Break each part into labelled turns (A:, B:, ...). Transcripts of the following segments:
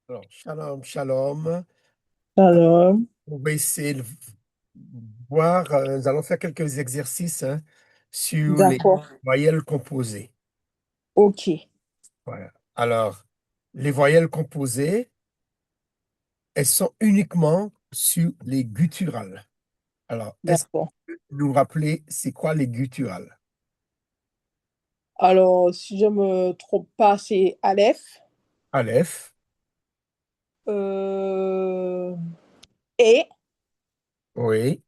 A: Alors, shalom, shalom.
B: Alors,
A: On va essayer de voir, nous allons faire quelques exercices hein, sur les
B: d'accord.
A: voyelles composées.
B: Ok,
A: Voilà. Alors, les voyelles composées, elles sont uniquement sur les gutturales. Alors, est-ce que
B: d'accord.
A: vous pouvez nous rappeler c'est quoi les gutturales?
B: Alors, si je me trompe pas, c'est Aleph.
A: Aleph,
B: Euh, et
A: oui.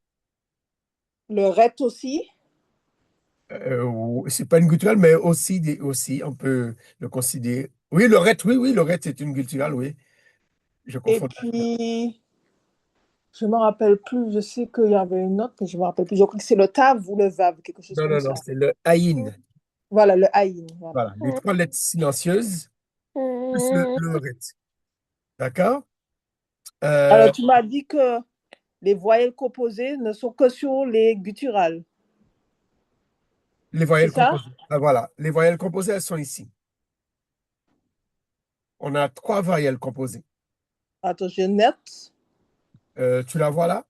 B: le ret aussi.
A: C'est pas une gutturale, mais aussi, aussi, on peut le considérer. Oui, le ret, oui, oui, le ret, c'est une gutturale, oui. Je
B: Et
A: confonds.
B: puis, je me rappelle plus, je sais qu'il y avait une autre, mais je me rappelle plus. Je crois que c'est le tav ou le vav, quelque chose
A: Non,
B: comme
A: non, non,
B: ça.
A: c'est le haïn.
B: Voilà, le haïn, voilà.
A: Voilà, les trois lettres silencieuses plus le rythme. D'accord? Euh,
B: Alors, tu m'as dit que les voyelles composées ne sont que sur les gutturales,
A: les
B: c'est
A: voyelles
B: ça?
A: composées. Ah, voilà, les voyelles composées, elles sont ici. On a trois voyelles composées.
B: Attends, je note.
A: Tu la vois là?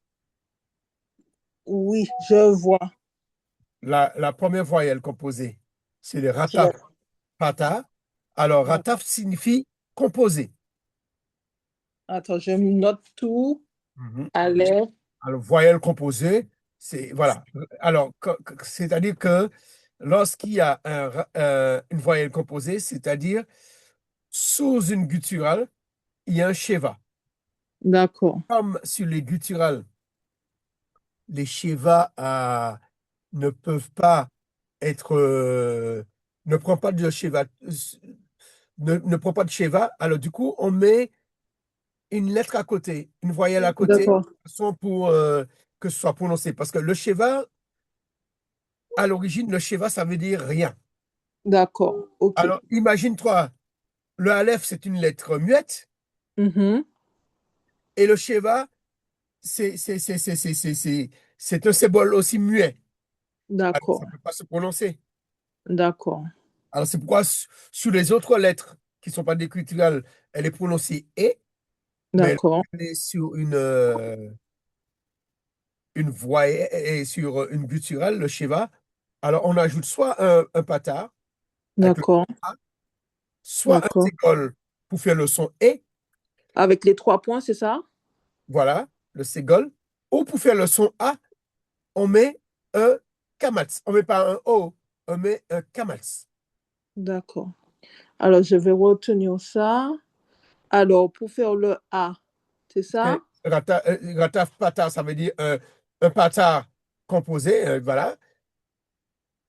B: Oui, je vois.
A: La première voyelle composée, c'est le rataf
B: Je-
A: pata. Alors, rataf signifie composé.
B: Attends, je note tout.
A: Mhm.
B: Aleph.
A: Alors, voyelle composée, c'est, voilà. Alors, c'est-à-dire que lorsqu'il y a une voyelle composée, c'est-à-dire sous une gutturale, il y a un sheva.
B: D'accord.
A: Comme sur les gutturales, les shevas ne peuvent pas être, ne prend pas de sheva, ne prend pas de sheva, alors du coup, on met une lettre à côté, une voyelle à côté,
B: D'accord.
A: de façon pour que ce soit prononcé. Parce que le sheva, à l'origine, le sheva, ça veut dire rien.
B: D'accord. OK.
A: Alors, imagine-toi, le aleph, c'est une lettre muette,
B: Mhm.
A: et le sheva, c'est un symbole aussi muet. Alors, ça
B: D'accord.
A: ne peut pas se prononcer.
B: D'accord.
A: Alors, c'est pourquoi sur les autres lettres qui ne sont pas d'écriture, elle est prononcée et, mais
B: D'accord.
A: elle est sur une voix et sur une gutturale, le Shiva. Alors, on ajoute soit un patard avec le
B: D'accord.
A: A, soit un
B: D'accord.
A: ségol pour faire le son et,
B: Avec les 3 points, c'est ça?
A: voilà, le ségol, ou pour faire le son A, on met un kamatz. On ne met pas un O, on met un kamatz.
B: D'accord. Alors, je vais retenir ça. Alors, pour faire le A, c'est ça?
A: Rataf patard, ça veut dire un patard composé, voilà,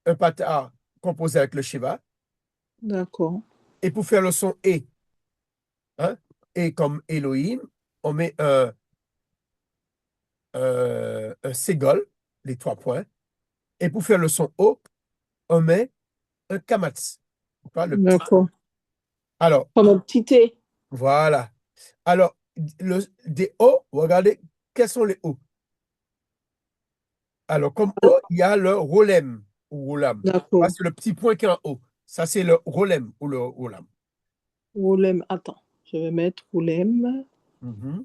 A: un patard composé avec le Shiva.
B: D'accord.
A: Et pour faire le son hein, et comme Elohim, on met un ségol, les 3 points. Et pour faire le son O, on met un kamatz. Pas le petit.
B: D'accord.
A: Alors,
B: Comme un petit T.
A: voilà. Alors, des O, regardez, quels sont les O? Alors, comme O, il y a le rolem ou rolam.
B: D'accord.
A: C'est le petit point qui est en haut. Ça, c'est le rolem ou le rolam.
B: Roulem. Attends. Je vais mettre roulem.
A: Mhm.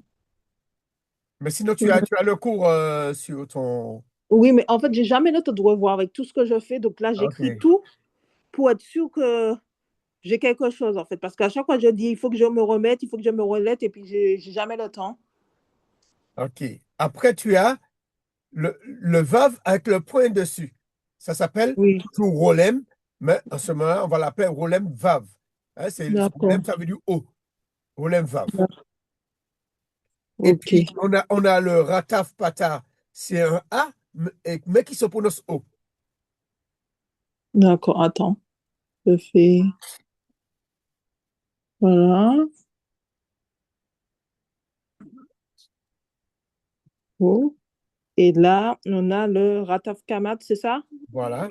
A: Mais sinon, tu as le cours sur ton.
B: Oui, mais en fait, j'ai jamais noté de revoir avec tout ce que je fais. Donc là, j'écris
A: OK.
B: tout pour être sûr que j'ai quelque chose, en fait. Parce qu'à chaque fois, je dis, il faut que je me remette, il faut que je me relève, et puis j'ai jamais le temps.
A: OK. Après, tu as le vav avec le point dessus. Ça s'appelle
B: Oui.
A: toujours rolem, mais en ce moment, on va l'appeler rolem vav. Hein,
B: D'accord.
A: rolem, ça veut dire haut. Rolem vav. Et puis,
B: OK.
A: on a le rataf pata, c'est un A, mais qui se prononce O.
B: D'accord. Attends. Je fais. Voilà. Oh. Et là, on a le Rataf Kamat, c'est ça?
A: Voilà.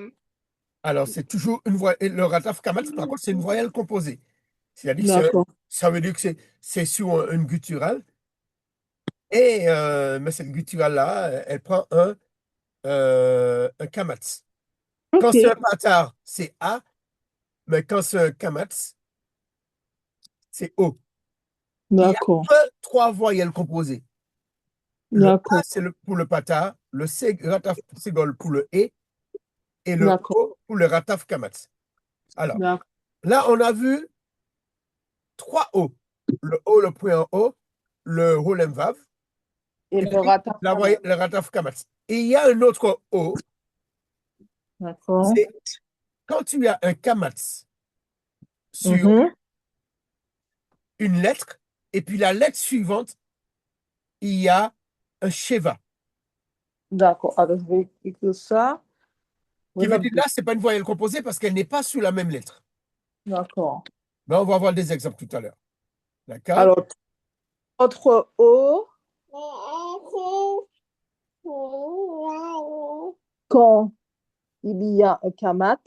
A: Alors, c'est toujours une voix. Et le rataf kamat, par contre, c'est une voyelle composée. C'est-à-dire que
B: D'accord.
A: ça veut dire que c'est sur une gutturale. Et, mais cette gutturale-là, elle prend un kamat. Quand
B: OK.
A: c'est un patar, c'est A, mais quand c'est un kamat, c'est O. Il y a
B: D'accord.
A: trois voyelles composées. Le A,
B: D'accord.
A: c'est pour le pata, le C, rataf sigol pour le E, et le
B: D'accord.
A: O pour le rataf kamat. Alors,
B: D'accord.
A: là, on a vu trois O. Le O, le point en O, le rolem vav,
B: Et
A: et
B: le
A: puis
B: ratatouille.
A: le rataf kamat. Et il y a un autre O,
B: D'accord.
A: c'est quand tu as un kamat sur
B: Mhm.
A: une lettre, et puis la lettre suivante, il y a un sheva.
B: D'accord. Alors, je vais écrire ça.
A: Qui veut dire
B: Renate.
A: là, ce n'est pas une voyelle composée parce qu'elle n'est pas sous la même lettre.
B: D'accord.
A: Mais on va voir des exemples tout à l'heure. D'accord?
B: Alors, entre O, quand il y a un kamat,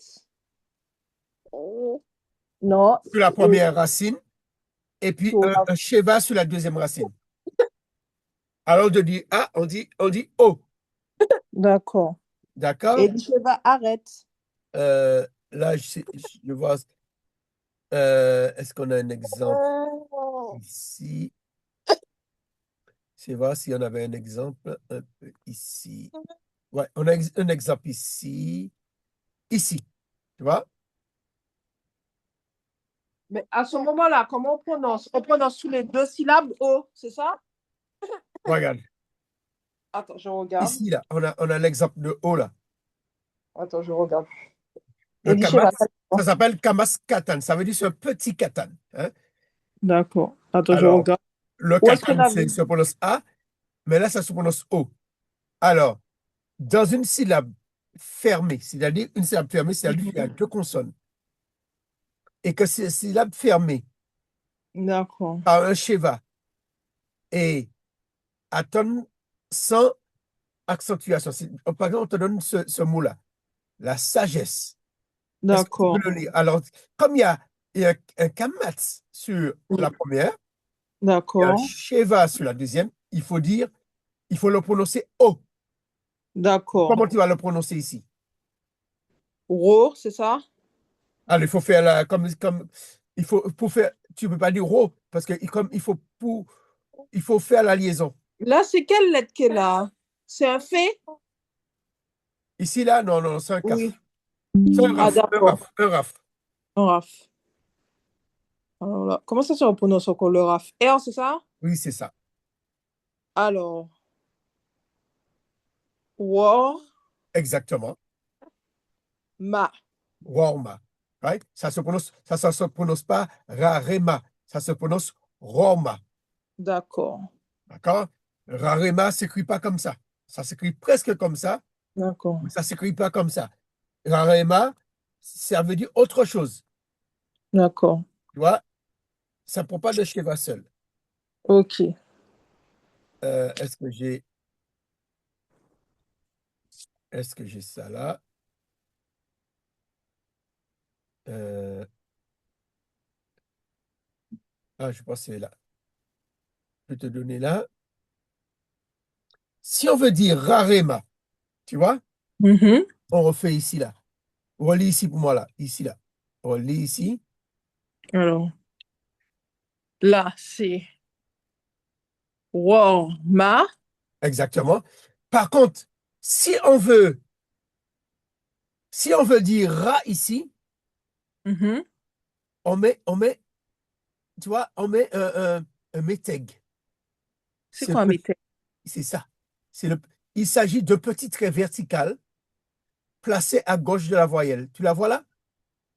B: non,
A: Sur la
B: et
A: première racine, et puis
B: sur la...
A: un sheva sur la deuxième racine. Alors, de dire A, on dit O.
B: D'accord.
A: D'accord?
B: Et je vais arrête.
A: Là, je vois. Est-ce qu'on a un exemple ici? Je vais voir si on avait un exemple un peu ici. Ouais, on a un exemple ici. Ici. Tu vois?
B: Mais à ce moment-là, comment on prononce? On prononce sous les deux syllabes O, c'est ça?
A: Regarde.
B: Attends, je regarde.
A: Ici, là, on a l'exemple de O, là.
B: Attends, je regarde.
A: Le kamas,
B: Elisheva,
A: ça s'appelle kamas katan. Ça veut dire c'est un petit katan. Hein?
B: d'accord. Attends, je
A: Alors,
B: regarde.
A: le
B: Où est-ce qu'on
A: katan,
B: a vu?
A: se prononce A, mais là, ça se prononce O. Alors, dans une syllabe fermée, c'est-à-dire une syllabe fermée, c'est-à-dire qu'il y a deux consonnes, et que ces syllabes fermées
B: D'accord.
A: par un sheva et atone sans accentuation. Par exemple, on te donne ce mot-là, la sagesse. Est-ce que tu peux
B: D'accord.
A: le lire? Alors, comme il y a un kamat sur la première, il y a un
B: D'accord.
A: sheva sur la deuxième, il faut le prononcer O.
B: D'accord.
A: Comment tu vas le prononcer ici?
B: Ro, c'est ça?
A: Alors, il faut faire comme il faut pour faire, tu ne peux pas dire ro parce que comme il faut faire la liaison.
B: Là, c'est quelle lettre qu'elle est là? C'est un fait?
A: Ici, là, non, non, c'est un
B: Oui.
A: kaf. C'est
B: Ah,
A: un
B: d'accord.
A: raf, un raf.
B: Un raf. Alors là, comment ça se prononce encore le raf? R, c'est ça?
A: Oui, c'est ça.
B: Alors, war,
A: Exactement.
B: ma.
A: Roma. Right? Ça se prononce pas rarema. Ça se prononce Roma.
B: D'accord.
A: D'accord? Rarema s'écrit pas comme ça. Ça s'écrit presque comme ça,
B: D'accord.
A: mais ça s'écrit pas comme ça. Rarema, ça veut dire autre chose.
B: D'accord.
A: Tu vois? Ça ne prend pas de Sheva seul.
B: OK.
A: Euh, est-ce que j'ai est-ce que j'ai ça là? Euh, je pense que c'est là. Je vais te donner là. Si on veut dire rarema, tu vois,
B: Mhm.
A: on refait ici là. Relis ici pour moi là. Ici là. Relis ici.
B: Alors, là, c'est war, ma.
A: Exactement. Par contre, si on veut, si on veut dire ra ici,
B: Mhm.
A: on met, tu vois, on met un métègue.
B: C'est
A: C'est
B: quoi, mes têtes?
A: c'est ça. Il s'agit de petits traits verticales placés à gauche de la voyelle. Tu la vois là?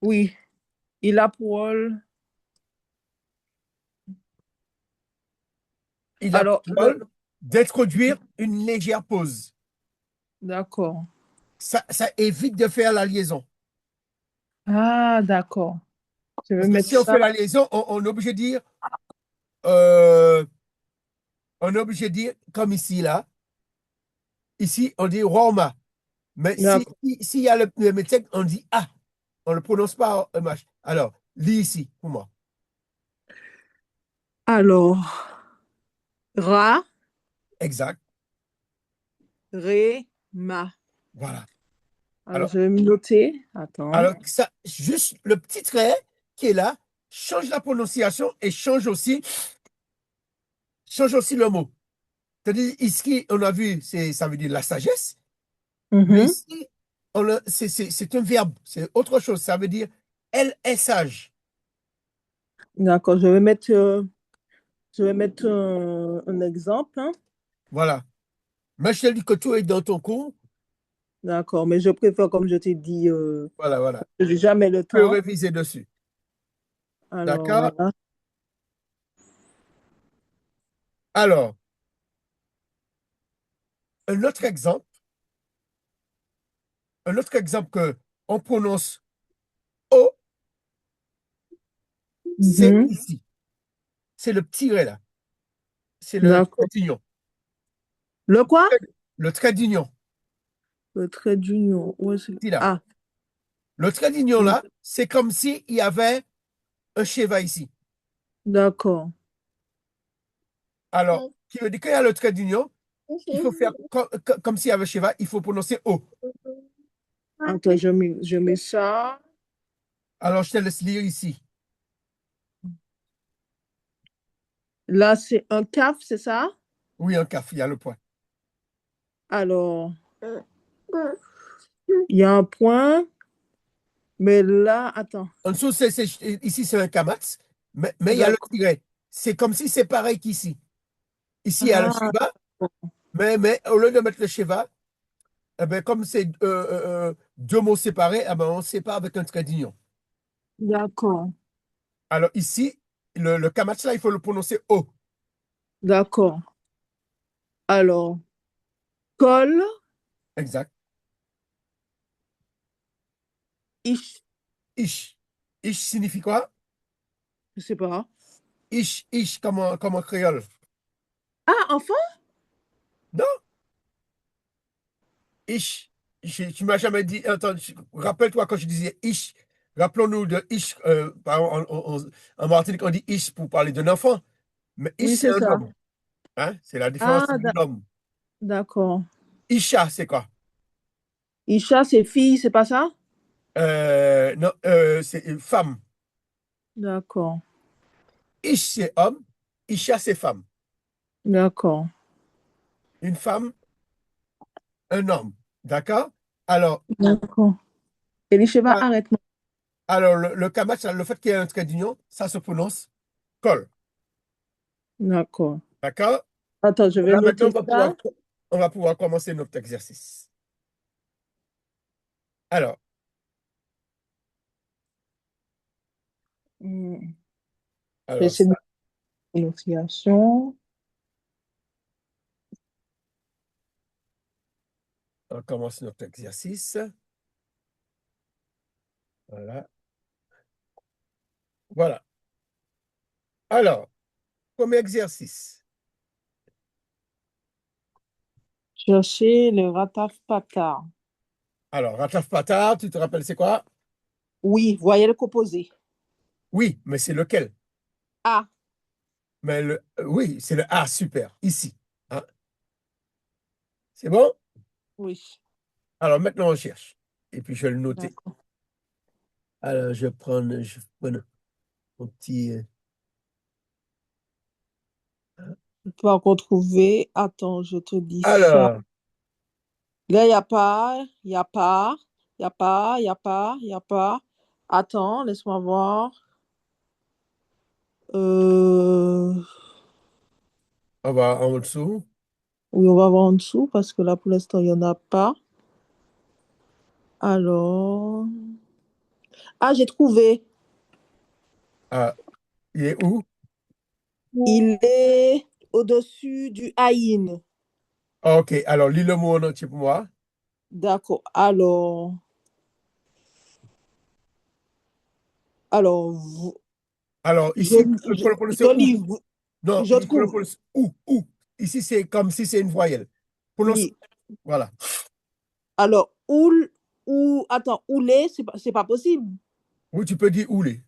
B: Oui. Il a pour...
A: Il a
B: Alors,
A: pour rôle d'introduire une légère pause.
B: d'accord.
A: Ça évite de faire la liaison.
B: Ah, d'accord. Je vais
A: Parce que
B: mettre
A: si on
B: ça.
A: fait la liaison, on est obligé de dire, euh, on est obligé de dire, comme ici, là, ici, on dit Roma. Mais
B: D'accord.
A: s'il y a le métèque, on dit A. On ne le prononce pas en MH. Alors, lis ici, pour moi.
B: Alors, ra,
A: Exact.
B: ré, ma.
A: Voilà.
B: Alors,
A: Alors,
B: je vais me noter. Attends.
A: ça, juste le petit trait qui est là change la prononciation et change aussi change aussi le mot. C'est-à-dire, ici, on a vu, ça veut dire la sagesse, mais
B: Mhm.
A: ici, c'est un verbe, c'est autre chose. Ça veut dire, elle est sage.
B: D'accord, je vais mettre un exemple, hein.
A: Voilà. Mais je te dis que tout est dans ton cours.
B: D'accord, mais je préfère, comme je t'ai dit,
A: Voilà, voilà.
B: j'ai jamais le
A: Tu peux
B: temps.
A: réviser dessus.
B: Alors,
A: D'accord?
B: voilà.
A: Alors, un autre exemple, un autre exemple que on prononce O, c'est
B: Mhm.
A: ici. C'est le tiret là. C'est le trait
B: D'accord.
A: d'union.
B: Le quoi?
A: Le trait d'union.
B: Le trait d'union. Ouais,
A: Ici, là.
B: ah,
A: Le trait d'union
B: mm,
A: là, c'est comme s'il y avait un cheval ici.
B: d'accord.
A: Alors, qui veut dire qu'il y a le trait d'union, il faut faire comme s'il y avait un cheval, il faut prononcer O.
B: Attends, je mets ça.
A: Alors, je te laisse lire ici.
B: Là, c'est un CAF, c'est ça?
A: Oui, un café, il y a le point.
B: Alors, il y a un point, mais là, attends.
A: En dessous, ici, c'est un kamatz, mais il y a le
B: D'accord.
A: tiret. C'est comme si c'est pareil qu'ici. Ici, il y a le
B: Ah,
A: cheval, mais au lieu de mettre le cheval, eh ben, comme c'est deux mots séparés, eh ben, on sépare avec un trait d'union.
B: d'accord.
A: Alors ici, le kamatz, là, il faut le prononcer O.
B: D'accord. Alors, col,
A: Exact.
B: ish,
A: Ish. Ish signifie quoi?
B: je sais pas.
A: Ish, comme en créole.
B: Ah, enfin?
A: Non, ish. Tu m'as jamais dit. Attends, rappelle-toi quand je disais ish. Rappelons-nous de ish. Par exemple, en Martinique, on dit ish pour parler d'un enfant. Mais ish,
B: Oui,
A: c'est
B: c'est
A: un
B: ça.
A: homme. Hein? C'est la différence
B: Ah,
A: d'un homme.
B: d'accord.
A: Isha, c'est quoi?
B: Isha, c'est fille, c'est pas ça?
A: Non, c'est une femme.
B: D'accord.
A: Ish, c'est homme. Isha, c'est femme.
B: D'accord.
A: Une femme, un homme. D'accord? Alors,
B: D'accord. Elisheva,
A: ah,
B: arrête-moi.
A: alors le kamach, le fait qu'il y ait un trait d'union, ça se prononce col.
B: D'accord.
A: D'accord?
B: Attends, je vais
A: Là, maintenant,
B: noter ça.
A: on va pouvoir commencer notre exercice. Alors,
B: Hmm. Je vais
A: alors
B: essayer
A: ça,
B: de prononciation.
A: on commence notre exercice. Voilà. Voilà. Alors, premier exercice.
B: Chercher le rataf-pata.
A: Alors, rataf patard, tu te rappelles c'est quoi?
B: Oui, voyelle composée.
A: Oui, mais c'est lequel?
B: Ah,
A: Mais oui, c'est le A, super, ici. Hein? C'est bon?
B: oui.
A: Alors maintenant, on cherche. Et puis, je vais le noter.
B: D'accord.
A: Alors, je prends mon petit.
B: Tu peux encore trouver. Attends, je te dis ça.
A: Alors,
B: Là, il n'y a pas, il n'y a pas, il n'y a pas, il n'y a pas, il n'y a pas. Attends, laisse-moi voir. Euh,
A: on va en dessous.
B: Oui, on va voir en dessous parce que là, pour l'instant, il n'y en a pas. Alors. Ah, j'ai trouvé.
A: Ah, il est où?
B: Il est au-dessus du Aïn.
A: Ah, ok, alors lis le mot en entier pour moi.
B: D'accord. Alors,
A: Alors,
B: je,
A: ici, il faut le prononcer
B: je
A: où?
B: lis,
A: Non,
B: je
A: il faut le
B: trouve.
A: prononcer où? Ici, c'est comme si c'est une voyelle. Prononce,
B: Oui.
A: voilà.
B: Alors, attends, oulé, c'est pas possible.
A: Oui, tu peux dire oulé.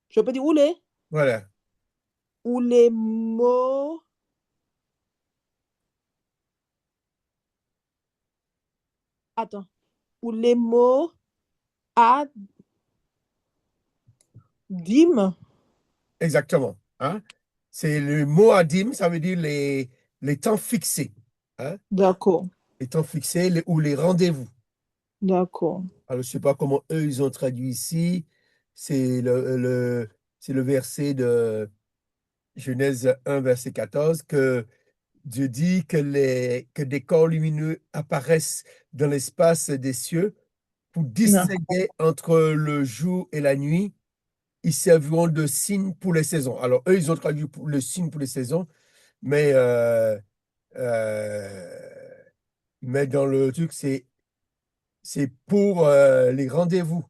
B: Je peux dire oulé.
A: Voilà.
B: Oulémo, attends, oulémo, adim.
A: Exactement. Hein? C'est le Moadim, ça veut dire les temps fixés. Hein?
B: D'accord.
A: Les temps fixés ou les rendez-vous.
B: D'accord.
A: Alors, je ne sais pas comment eux, ils ont traduit ici. C'est c'est le verset de Genèse 1, verset 14, que Dieu dit que des corps lumineux apparaissent dans l'espace des cieux pour
B: D'accord.
A: distinguer entre le jour et la nuit. Ils serviront de signe pour les saisons. Alors, eux, ils ont traduit le signe pour les saisons, mais, euh, mais dans le truc, c'est pour les rendez-vous.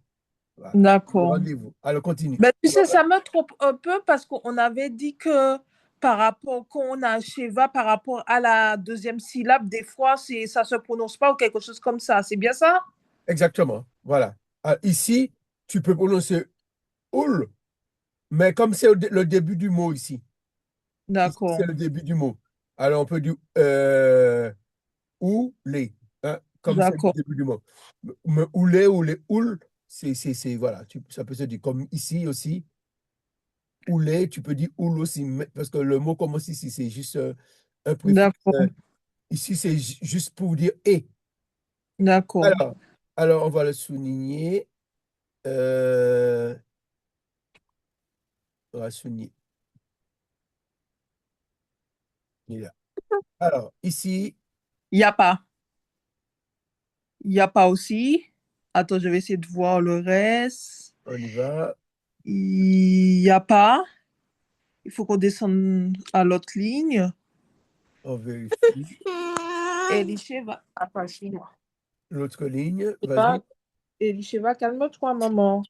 A: Voilà. Les
B: D'accord.
A: rendez-vous. Alors, continue.
B: Ben, tu sais, ça me trompe un peu parce qu'on avait dit que par rapport, quand on a Sheva, par rapport à la deuxième syllabe, des fois, ça se prononce pas ou quelque chose comme ça. C'est bien ça?
A: Exactement. Voilà. Ah, ici, tu peux prononcer oul, mais comme c'est le début du mot ici. Ici, c'est
B: D'accord.
A: le début du mot. Alors, on peut dire ou les, hein, comme c'est le
B: D'accord.
A: début du mot. Mais ou les oul, voilà, ça peut se dire comme ici aussi. Ou les, tu peux dire oul aussi, parce que le mot commence ici, c'est juste un préfixe.
B: D'accord.
A: Ici, c'est juste pour dire et.
B: D'accord.
A: Alors, alors, on va le souligner. Euh, on va souligner. Il est là. Alors, ici,
B: Il n'y a pas. Il n'y a pas aussi. Attends, je vais essayer de voir le reste.
A: on y va,
B: Il n'y a pas. Il faut qu'on descende à l'autre ligne.
A: on vérifie.
B: Elisheva. Attends, excuse-moi.
A: L'autre ligne,
B: C'est pas.
A: vas-y.
B: Elisheva, calme-toi, maman.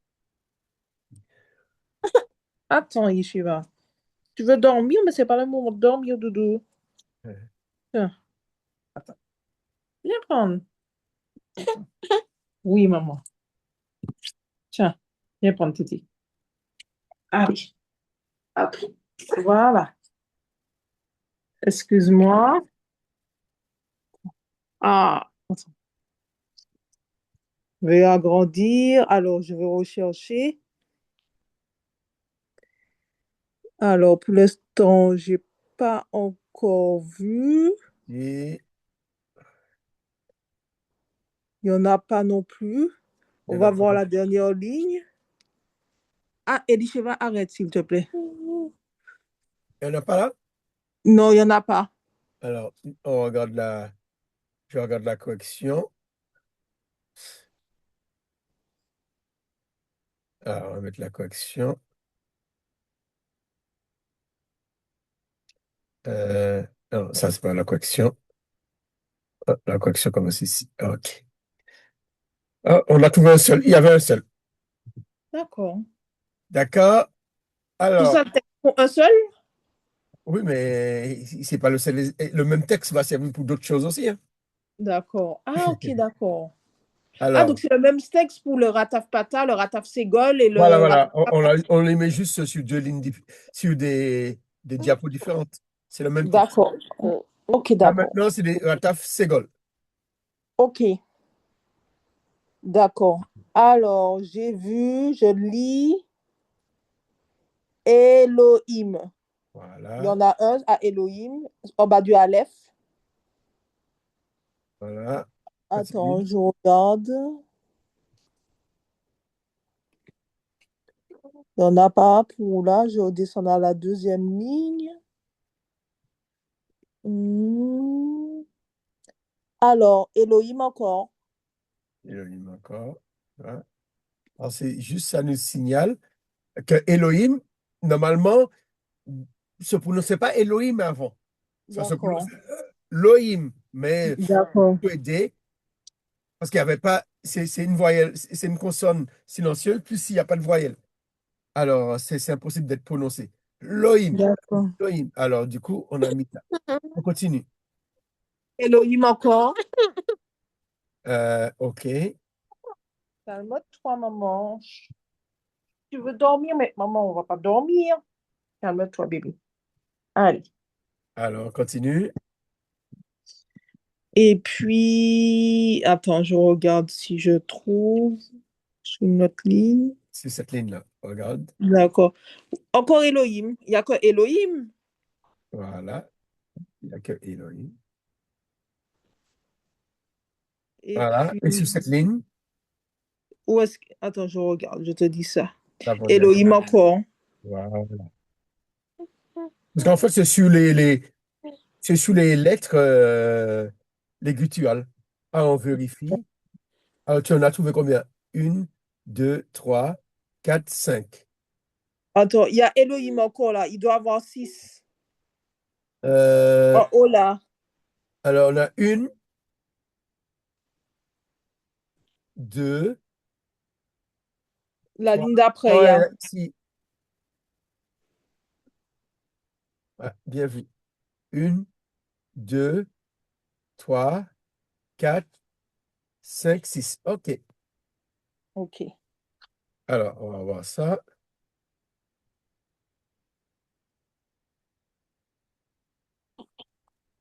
B: Attends, Elisheva. Tu veux dormir, mais c'est pas le moment de dormir, doudou. Tiens, attends. Viens prendre. Oui, maman. Tiens, viens prendre, Titi. Allez. Hop. Voilà. Excuse-moi. Ah, attends. Je vais agrandir. Alors, je vais rechercher. Alors, pour l'instant, j'ai pas encore vu.
A: Et
B: Il n'y en a pas non plus.
A: il
B: On
A: y en a
B: va
A: pas
B: voir la
A: beaucoup.
B: dernière ligne. Ah, Elisheva, arrête, s'il te plaît.
A: Il n'y en a pas là?
B: Non, il n'y en a pas.
A: Alors, je regarde la correction. Alors, on va mettre la correction. Euh, non, ça, c'est pas la correction. Ah, la correction commence ici. OK. Ah, on a trouvé un seul. Il y avait un seul.
B: D'accord.
A: D'accord.
B: Tout
A: Alors,
B: ça, pour un seul?
A: oui, mais c'est pas le seul. Le même texte va servir pour d'autres choses aussi. Hein.
B: D'accord. Ah, ok, d'accord. Ah, donc
A: Alors,
B: c'est le même texte pour le rataf pata, le rataf ségol et
A: voilà,
B: le rataf
A: voilà.
B: pata.
A: On les met juste sur deux lignes, sur des diapos différentes. C'est le même texte.
B: D'accord. Ok,
A: Là,
B: d'accord.
A: maintenant, c'est des rataf Segol.
B: Ok, d'accord. Alors, j'ai vu, je lis Elohim. Il y
A: Voilà,
B: en a un à Elohim, en bas du Aleph.
A: voilà. Continue.
B: Attends, je regarde. Il n'y en a pas pour là. Je redescends à la deuxième ligne. Hmm. Alors, Elohim encore.
A: Et le livre encore. Voilà. Alors, c'est juste, ça nous signale que Elohim, normalement, se prononçait pas Elohim avant. Ça se prononce
B: D'accord.
A: Lohim, mais
B: D'accord.
A: peut aider parce qu'il n'y avait pas, c'est une voyelle, c'est une consonne silencieuse, plus il n'y a pas de voyelle. Alors, c'est impossible d'être prononcé. Lohim,
B: D'accord.
A: Lohim. Alors, du coup, on a mis ça. On continue.
B: Elohim encore.
A: OK.
B: Calme-toi, maman. Tu veux dormir, mais maman, on va pas dormir. Calme-toi, bébé. Allez.
A: Alors, on continue.
B: Et puis, attends, je regarde si je trouve sur une autre ligne.
A: C'est cette ligne-là. Regarde.
B: D'accord. Encore Elohim. Il n'y a que Elohim.
A: Voilà. Il n'y a que Elohim.
B: Et
A: Voilà. Et sur
B: puis,
A: cette ligne,
B: où est-ce que... Attends, je regarde, je te dis ça.
A: la première.
B: Elohim encore.
A: Voilà. Parce qu'en fait, c'est sous les lettres, les gutturales. Ah, on vérifie. Alors, tu en as trouvé combien? Une, deux, trois, quatre, cinq.
B: Attends, il y a Elohim encore là. Il doit avoir 6.
A: Euh,
B: En haut là.
A: alors, on a une, deux,
B: La
A: trois.
B: ligne d'après, il y
A: Ouais,
B: a.
A: si. Ouais, bien vu. Une, deux, trois, quatre, cinq, six. OK.
B: Ok.
A: Alors, on va voir ça.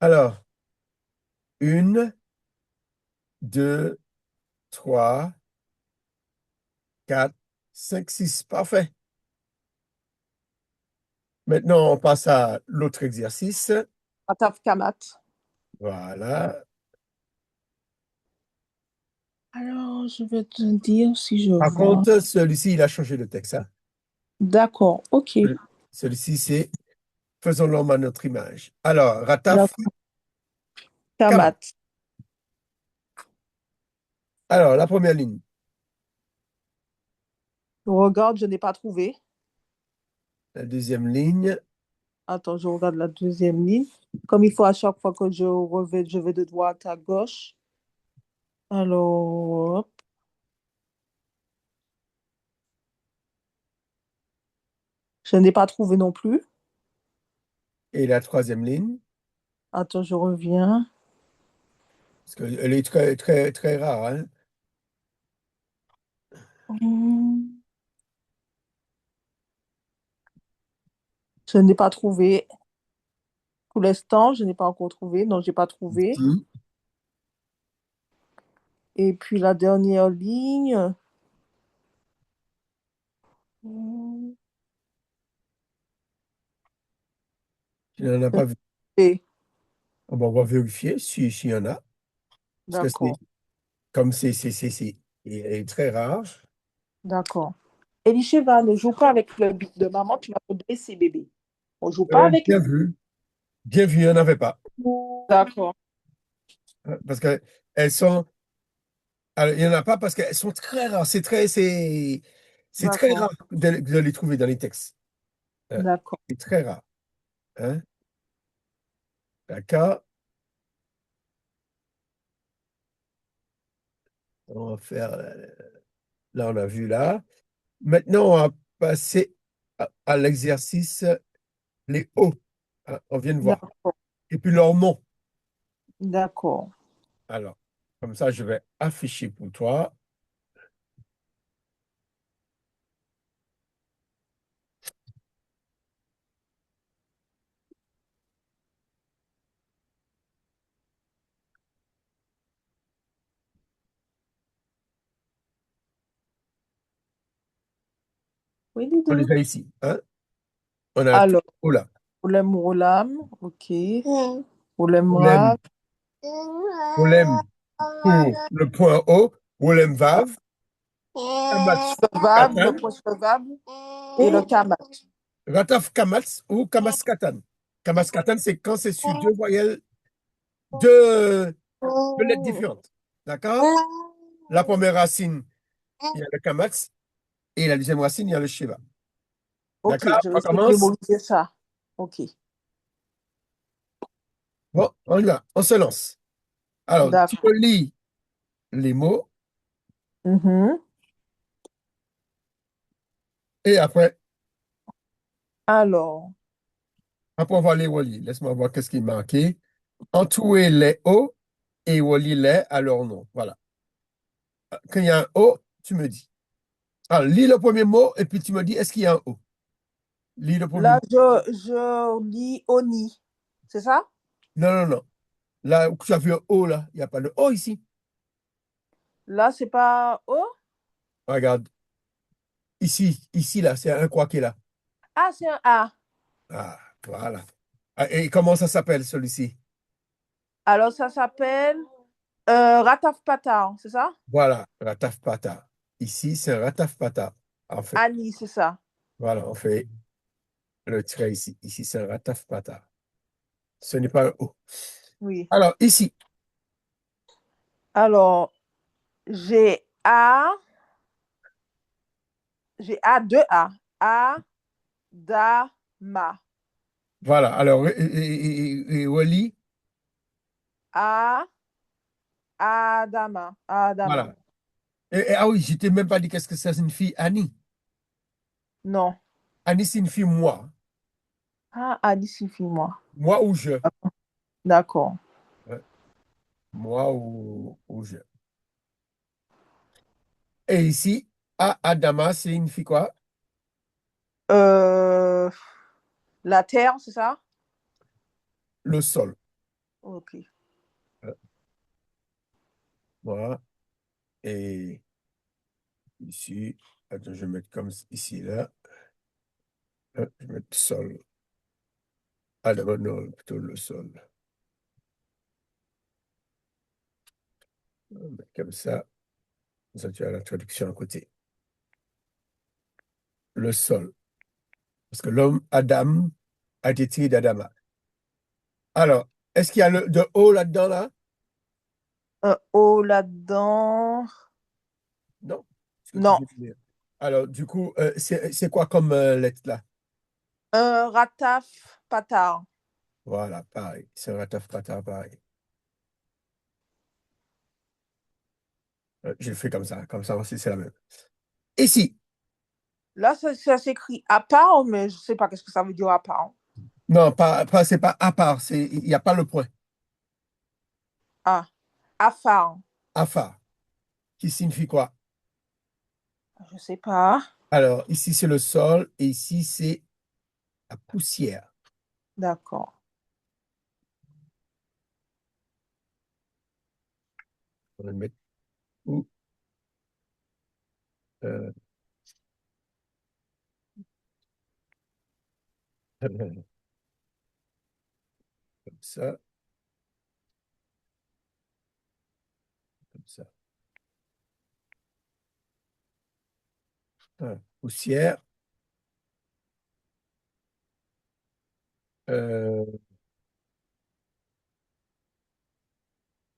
A: Alors, une, deux, trois, quatre, cinq, six. Parfait. Maintenant, on passe à l'autre exercice.
B: Ataf Kamat.
A: Voilà.
B: Alors, je vais te dire si je
A: Par
B: vois.
A: contre, celui-ci, il a changé de texte, hein.
B: D'accord, ok.
A: Celui-ci, c'est faisons l'homme à notre image. Alors, Rataf,
B: D'accord.
A: Kamat.
B: Kamat.
A: Alors, la première ligne.
B: Je regarde, je n'ai pas trouvé.
A: La deuxième ligne.
B: Attends, je regarde la deuxième ligne. Comme il faut à chaque fois que je vais de droite à gauche. Alors, hop. Je n'ai pas trouvé non plus.
A: Et la troisième ligne.
B: Attends, je reviens.
A: Parce qu'elle est très, très, très rare, hein.
B: Hmm, je n'ai pas trouvé. Pour l'instant, je n'ai pas encore trouvé. Non, je n'ai pas trouvé.
A: Ici.
B: Et puis la dernière ligne. Hmm,
A: Tu n'en as pas vu.
B: et-
A: Ah bon, on va vérifier s'il y en a. Parce que
B: D'accord,
A: comme il est très rare.
B: d'accord. Elisheva, ne joue pas avec le bic de maman, tu vas te blesser, bébé. On joue pas avec
A: Bien
B: les...
A: vu. Bien vu, il n'y en avait pas.
B: D'accord,
A: Parce que elles sont. Alors, il n'y en a pas parce qu'elles sont très rares. C'est très
B: d'accord,
A: rare de les trouver dans les textes. Euh,
B: d'accord.
A: C'est très rare. Hein? D'accord? On va faire. Là, on a vu là. Maintenant, on va passer à l'exercice les hauts. Hein, on vient de voir.
B: D'accord,
A: Et puis leur nom.
B: d'accord.
A: Alors, comme ça, je vais afficher pour toi.
B: Oui, les
A: On
B: deux.
A: les a ici. Hein? On a tout
B: Alors,
A: haut là.
B: Olem Rolam, ok. Olem
A: Olem,
B: Rav,
A: Olem pour le point haut. Olem Vav. Kamatz
B: Vav, le
A: Katan.
B: point Vav et le
A: Ou
B: Kamat.
A: Rataf Kamatz ou Kamaskatan. Kamaskatan, c'est quand c'est sur deux voyelles, deux, deux lettres différentes. D'accord? La première racine, il y a le Kamatz. Et la deuxième racine, il y a le Shiva.
B: Ok,
A: D'accord?
B: je vais
A: On
B: essayer de
A: commence.
B: mémoriser ça. Ok,
A: Bon, on y va. On se lance. Alors, tu
B: d'accord.
A: peux lire les mots
B: Mhm.
A: et
B: Alors,
A: après on va les relier. Laisse-moi voir qu'est-ce qui est marqué. Entourer les O et relier les à leur nom. Voilà. Quand il y a un O, tu me dis. Alors, lis le premier mot et puis tu me dis est-ce qu'il y a un O? Lis le premier
B: là,
A: mot.
B: je lis Oni. C'est ça?
A: Non, non, non. Là où tu as vu un O, là, il n'y a pas de O ici.
B: Là, c'est pas O?
A: Regarde. Ici, là, c'est un quoi qui est là.
B: Ah, c'est un A.
A: Ah, voilà. Ah, et comment ça s'appelle celui-ci?
B: Alors, ça s'appelle Rataf Patar, c'est ça?
A: Voilà, rataf pata. Ici, c'est un rataf pata. En fait,
B: Annie, c'est ça.
A: voilà, on fait le trait ici. Ici, c'est un rataf pata. Ce n'est pas un O.
B: Oui.
A: Alors, ici,
B: Alors, j'ai A, j'ai A, deux A. Adama.
A: voilà. Alors, et Wally,
B: A, Adama. Adama.
A: voilà. Ah oui, je t'ai même pas dit qu'est-ce que ça signifie Annie.
B: Non.
A: Annie signifie moi.
B: Ah, Annie suffit, moi.
A: Moi ou je.
B: D'accord.
A: Ouais, moi ou je. Et ici, Adama signifie quoi?
B: Euh, la terre, c'est ça?
A: Le sol.
B: Ok.
A: Ouais, voilà. Et ici, attends, je vais mettre comme ici, là. Je vais mettre sol. Adama, non, plutôt le sol. On va mettre comme ça, tu as la traduction à côté. Le sol. Parce que l'homme, Adam, a été tiré d'Adama. Alors, est-ce qu'il y a de O là-dedans, là?
B: Un O là-dedans.
A: Non. Est-ce que tu
B: Non.
A: veux dire? Alors, du coup, c'est quoi comme lettre là?
B: Un rataf patar.
A: Voilà, pareil. C'est un rataf patar, pareil. Je le fais comme ça aussi, c'est la même. Ici,
B: Là, ça s'écrit à part, mais je ne sais pas qu'est-ce que ça veut dire à part.
A: non, c'est pas à part, il n'y a pas le point.
B: Ah, afar.
A: Afar, qui signifie quoi?
B: Je ne sais pas.
A: Alors, ici, c'est le sol et ici, c'est la poussière.
B: D'accord.
A: On va le mettre où? Euh, comme ça, comme ça. Poussière. Euh,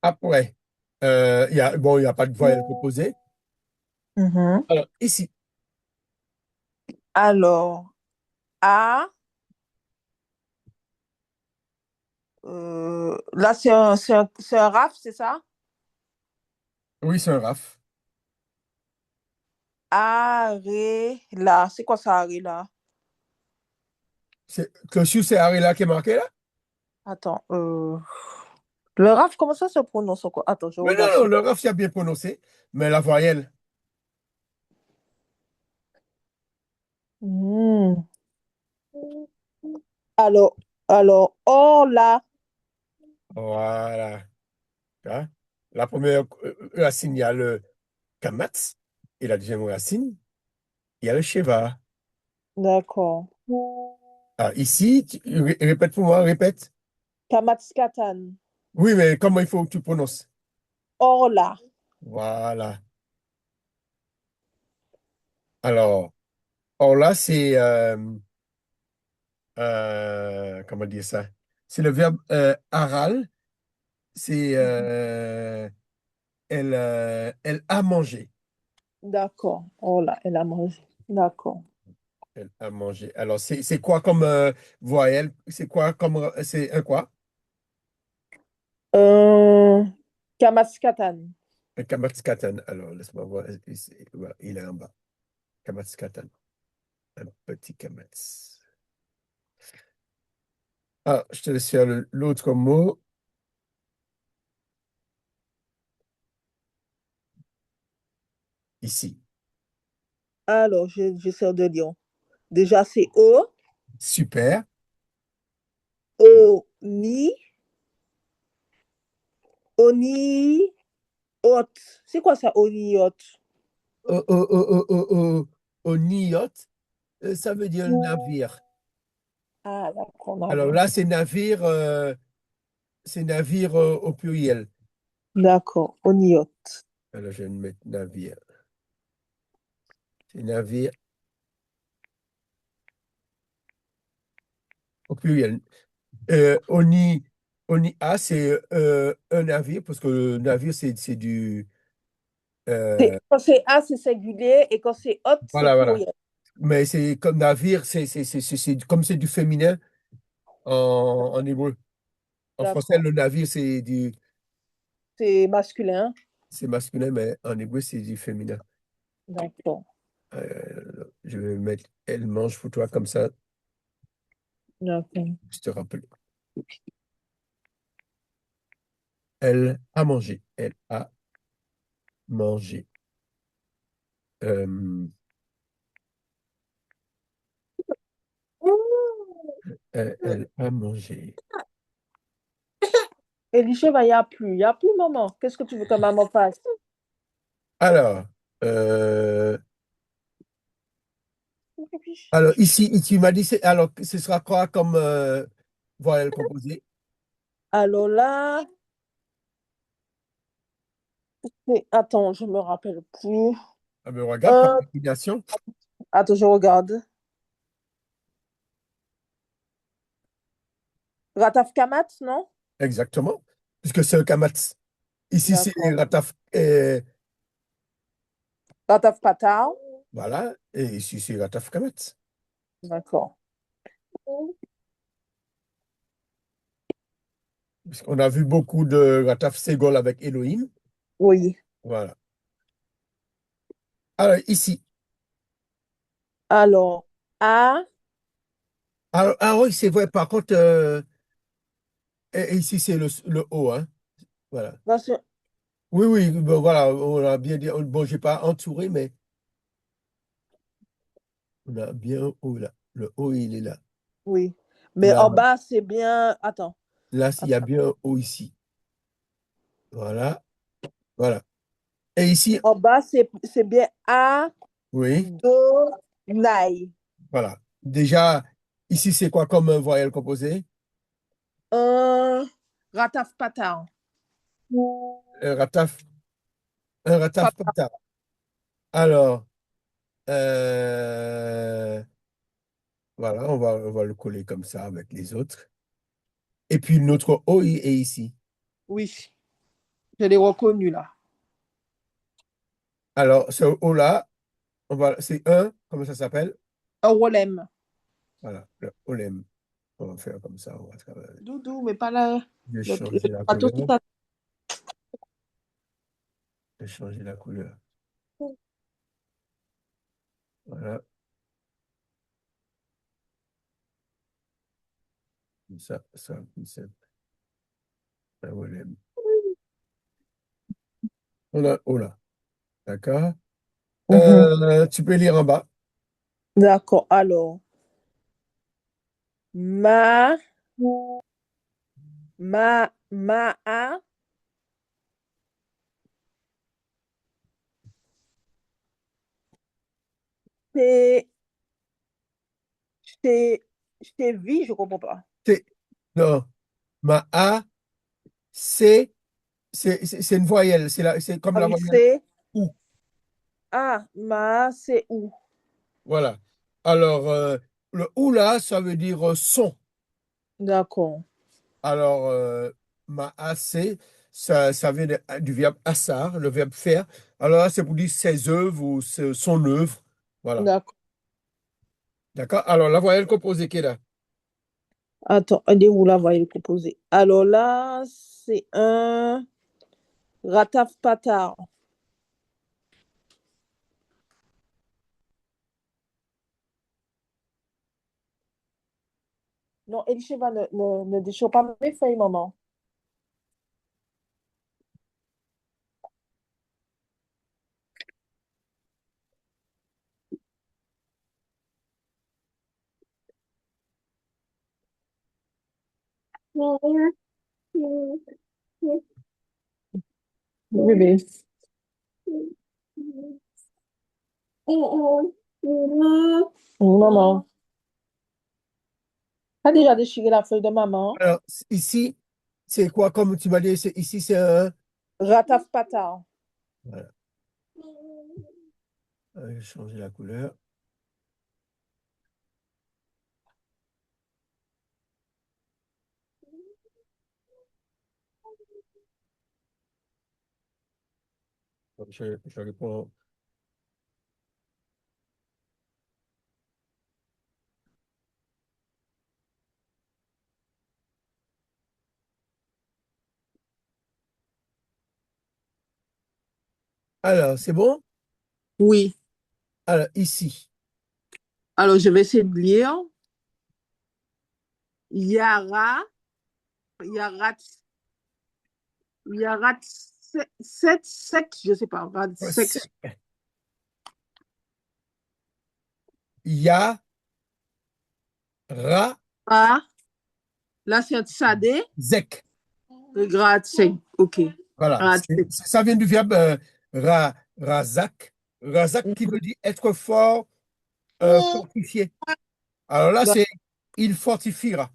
A: Après, bon, il n'y a pas de voyelle proposée.
B: Mhm.
A: Alors, ici,
B: Alors, A, là, c'est un raf, c'est ça?
A: oui, c'est un RAF.
B: Aré, là. C'est quoi ça, aré, là?
A: Que sur ces arrêts-là qui est marqué là?
B: Attends. Le raf, comment ça se prononce encore? Attends, je
A: Mais non,
B: regarde
A: non,
B: sur.
A: le RAF, c'est bien prononcé, mais la voyelle.
B: Hmm. Alors, or, là.
A: Voilà. Hein? La première racine, il y a le Kamatz, et la deuxième racine, il y a le Sheva.
B: D'accord.
A: Ah, ici, répète pour moi, répète.
B: Kamatskatan.
A: Oui, mais comment il faut que tu prononces?
B: Or, là.
A: Voilà. Alors, or là, c'est, comment dire ça? C'est le verbe aral, c'est elle a mangé.
B: D'accord. Oh là, elle a mangé. D'accord.
A: Elle a mangé. Alors, c'est quoi comme voyelle? C'est quoi comme, c'est un quoi?
B: Euh, Kamaskatan.
A: Un kamatskatan. Alors, laisse-moi voir. Voilà, il est en bas. Kamatskatan. Un petit kamats. Ah, je te laisse faire l'autre mot ici.
B: Alors, j'essaie de lire. Déjà, c'est O.
A: Super.
B: O, ni. Oni, hot. C'est quoi ça, oni, hot?
A: Au Niot, ça veut dire navire.
B: Ah, d'accord,
A: Alors
B: navire.
A: là, c'est navire au pluriel.
B: D'accord, on y est.
A: Alors je vais mettre navire. C'est navire au pluriel. On y a, c'est un navire, parce que le navire, c'est du. euh,
B: Quand c'est A, c'est singulier, et quand c'est hot, c'est
A: voilà, voilà.
B: pluriel.
A: Mais c'est comme navire, comme c'est du féminin en hébreu. En français,
B: D'accord.
A: le navire,
B: C'est masculin.
A: c'est masculin, mais en hébreu, c'est du féminin.
B: D'accord.
A: Je vais mettre elle mange pour toi, comme ça,
B: D'accord.
A: je te rappelle. Elle a mangé. Elle a mangé. Euh, elle a mangé.
B: Elisha, il n'y a plus. Il n'y a plus, maman. Qu'est-ce que tu veux que maman fasse?
A: Alors, euh, alors ici, tu m'as dit, alors, ce sera quoi comme voyelle composée?
B: Alors là, attends, je me rappelle plus.
A: Ah ben, regarde, par
B: Un,
A: définition.
B: attends, je regarde. Rataf Kamat, non?
A: Exactement. Puisque c'est un kamatz. Ici, c'est
B: D'accord.
A: rataf.
B: Rataf Patar.
A: Voilà. Et ici, c'est rataf kamatz.
B: D'accord.
A: Puisqu'on a vu beaucoup de rataf ségol avec Elohim.
B: Oui.
A: Voilà. Alors, ici.
B: Alors, A,
A: Alors, ah oui, c'est vrai. Par contre, et ici, c'est le O, hein. Voilà.
B: dans ce-
A: Oui, oui, bon, voilà, on a bien dit. Bon, j'ai pas entouré, mais on a bien un O là. Le O, il est là.
B: oui. Mais
A: Là,
B: en bas, c'est bien. Attends.
A: là, il y a
B: Attends.
A: bien un O ici. Voilà, voilà. Et ici,
B: En bas, c'est bien A,
A: oui,
B: Do, Nai.
A: voilà. Déjà, ici, c'est quoi comme voyelle composée?
B: Un Rataf Patar.
A: Un rataf, un rataf
B: Patar.
A: pata. Alors, euh, voilà, on va le coller comme ça avec les autres. Et puis, notre O est ici.
B: Oui, je l'ai reconnu là.
A: Alors, ce O-là, c'est un, comment ça s'appelle?
B: Un Rolem.
A: Voilà, le olem. On va faire comme ça. On va travailler.
B: Doudou, mais pas là.
A: Je vais
B: Le
A: changer la
B: bateau,
A: couleur.
B: tout à
A: Je vais changer la couleur. Voilà, comme ça, plus simple. Un olem. On a O là. D'accord?
B: Mhm.
A: Tu peux lire en bas.
B: D'accord. Alors, ma, a, c'est, c'est vie, je comprends pas.
A: C'est, non, ma A, C, c'est une voyelle. C'est comme
B: Ah
A: la
B: oui,
A: voyelle
B: c'est,
A: OU.
B: c'est où?
A: Voilà. Alors, le OU là, ça veut dire son.
B: D'accord.
A: Alors, ma AC, ça vient du verbe assar, le verbe faire. Alors là, c'est pour dire ses œuvres ou son œuvre. Voilà.
B: D'accord.
A: D'accord? Alors, la voyelle composée qui est là.
B: Attends, elle est où la voyelle proposée? Alors là, c'est un Rataf Patar. Non, Elisheva, ne déchire pas mes feuilles, maman. Bébé. Oui, maman. a déjà déchiré la feuille de maman.
A: Alors, ici, c'est quoi, comme tu m'as dit, ici, c'est un.
B: Rataf pata.
A: Voilà. Je vais changer la couleur. Je réponds. Alors, c'est bon?
B: Oui.
A: Alors, ici,
B: Alors, je vais essayer de lire. Yara, Yarat, Yarat, sept, je sais pas, rat, sex,
A: Ya, Ra,
B: A, là, c'est un sadé,
A: Zek.
B: grade 5. OK.
A: Voilà.
B: Grade 5.
A: Ça vient du verbe razak. Razak qui veut dire être fort, fortifié. Alors là, c'est il fortifiera.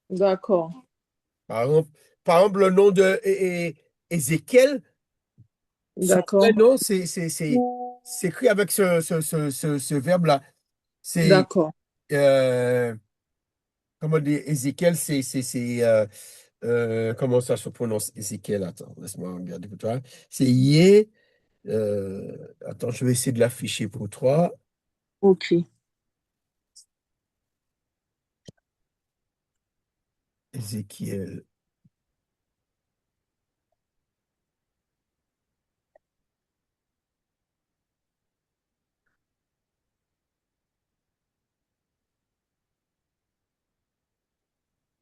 B: D'accord.
A: Par exemple, le nom de Ézéchiel, son vrai
B: D'accord.
A: nom, c'est écrit avec ce verbe-là. C'est,
B: D'accord.
A: euh, comment dire, Ézéchiel, comment ça se prononce, Ézéchiel? Attends, laisse-moi regarder pour toi. C'est Yé. Attends, je vais essayer de l'afficher pour toi.
B: OK.
A: Ézéchiel.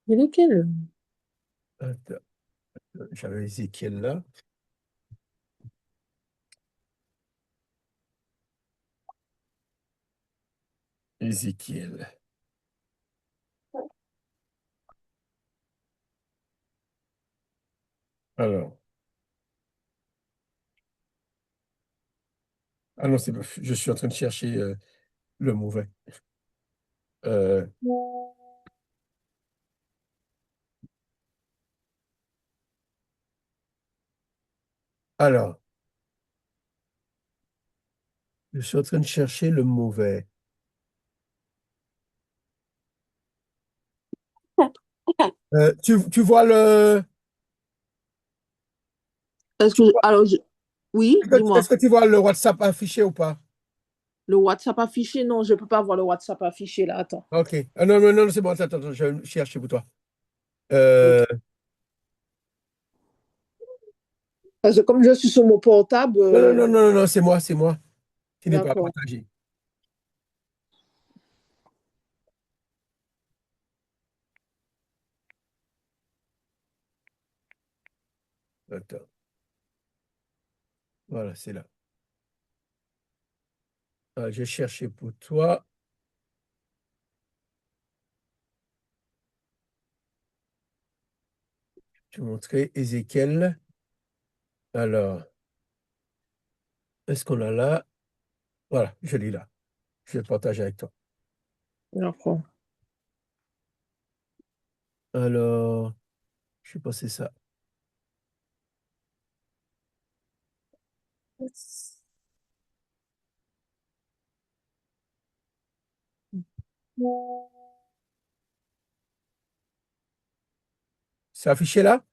B: C'est lequel?
A: Attends, j'avais Ézéchiel là. Ézéchiel. Alors, ah non, je suis en train de chercher le mauvais. Euh, alors, je suis en train de chercher le mauvais. Tu vois
B: Alors, oui,
A: est-ce
B: dis-moi.
A: que tu vois le WhatsApp affiché ou pas?
B: Le WhatsApp affiché? Non, je ne peux pas voir le WhatsApp affiché là. Attends.
A: Ok. Ah non, non, non, c'est bon, attends, attends, je vais chercher pour toi.
B: OK.
A: Euh,
B: Parce que comme je suis sur mon portable,
A: non, non, non, non, non, c'est moi qui n'ai pas
B: d'accord.
A: partagé. Attends, voilà, c'est là. Ah, j'ai cherché pour toi. Je vais montrer Ézéchiel. Alors, est-ce qu'on a là? Voilà, je l'ai là. Je vais le partager avec toi.
B: D'accord.
A: Alors, je sais pas si c'est ça. C'est affiché là?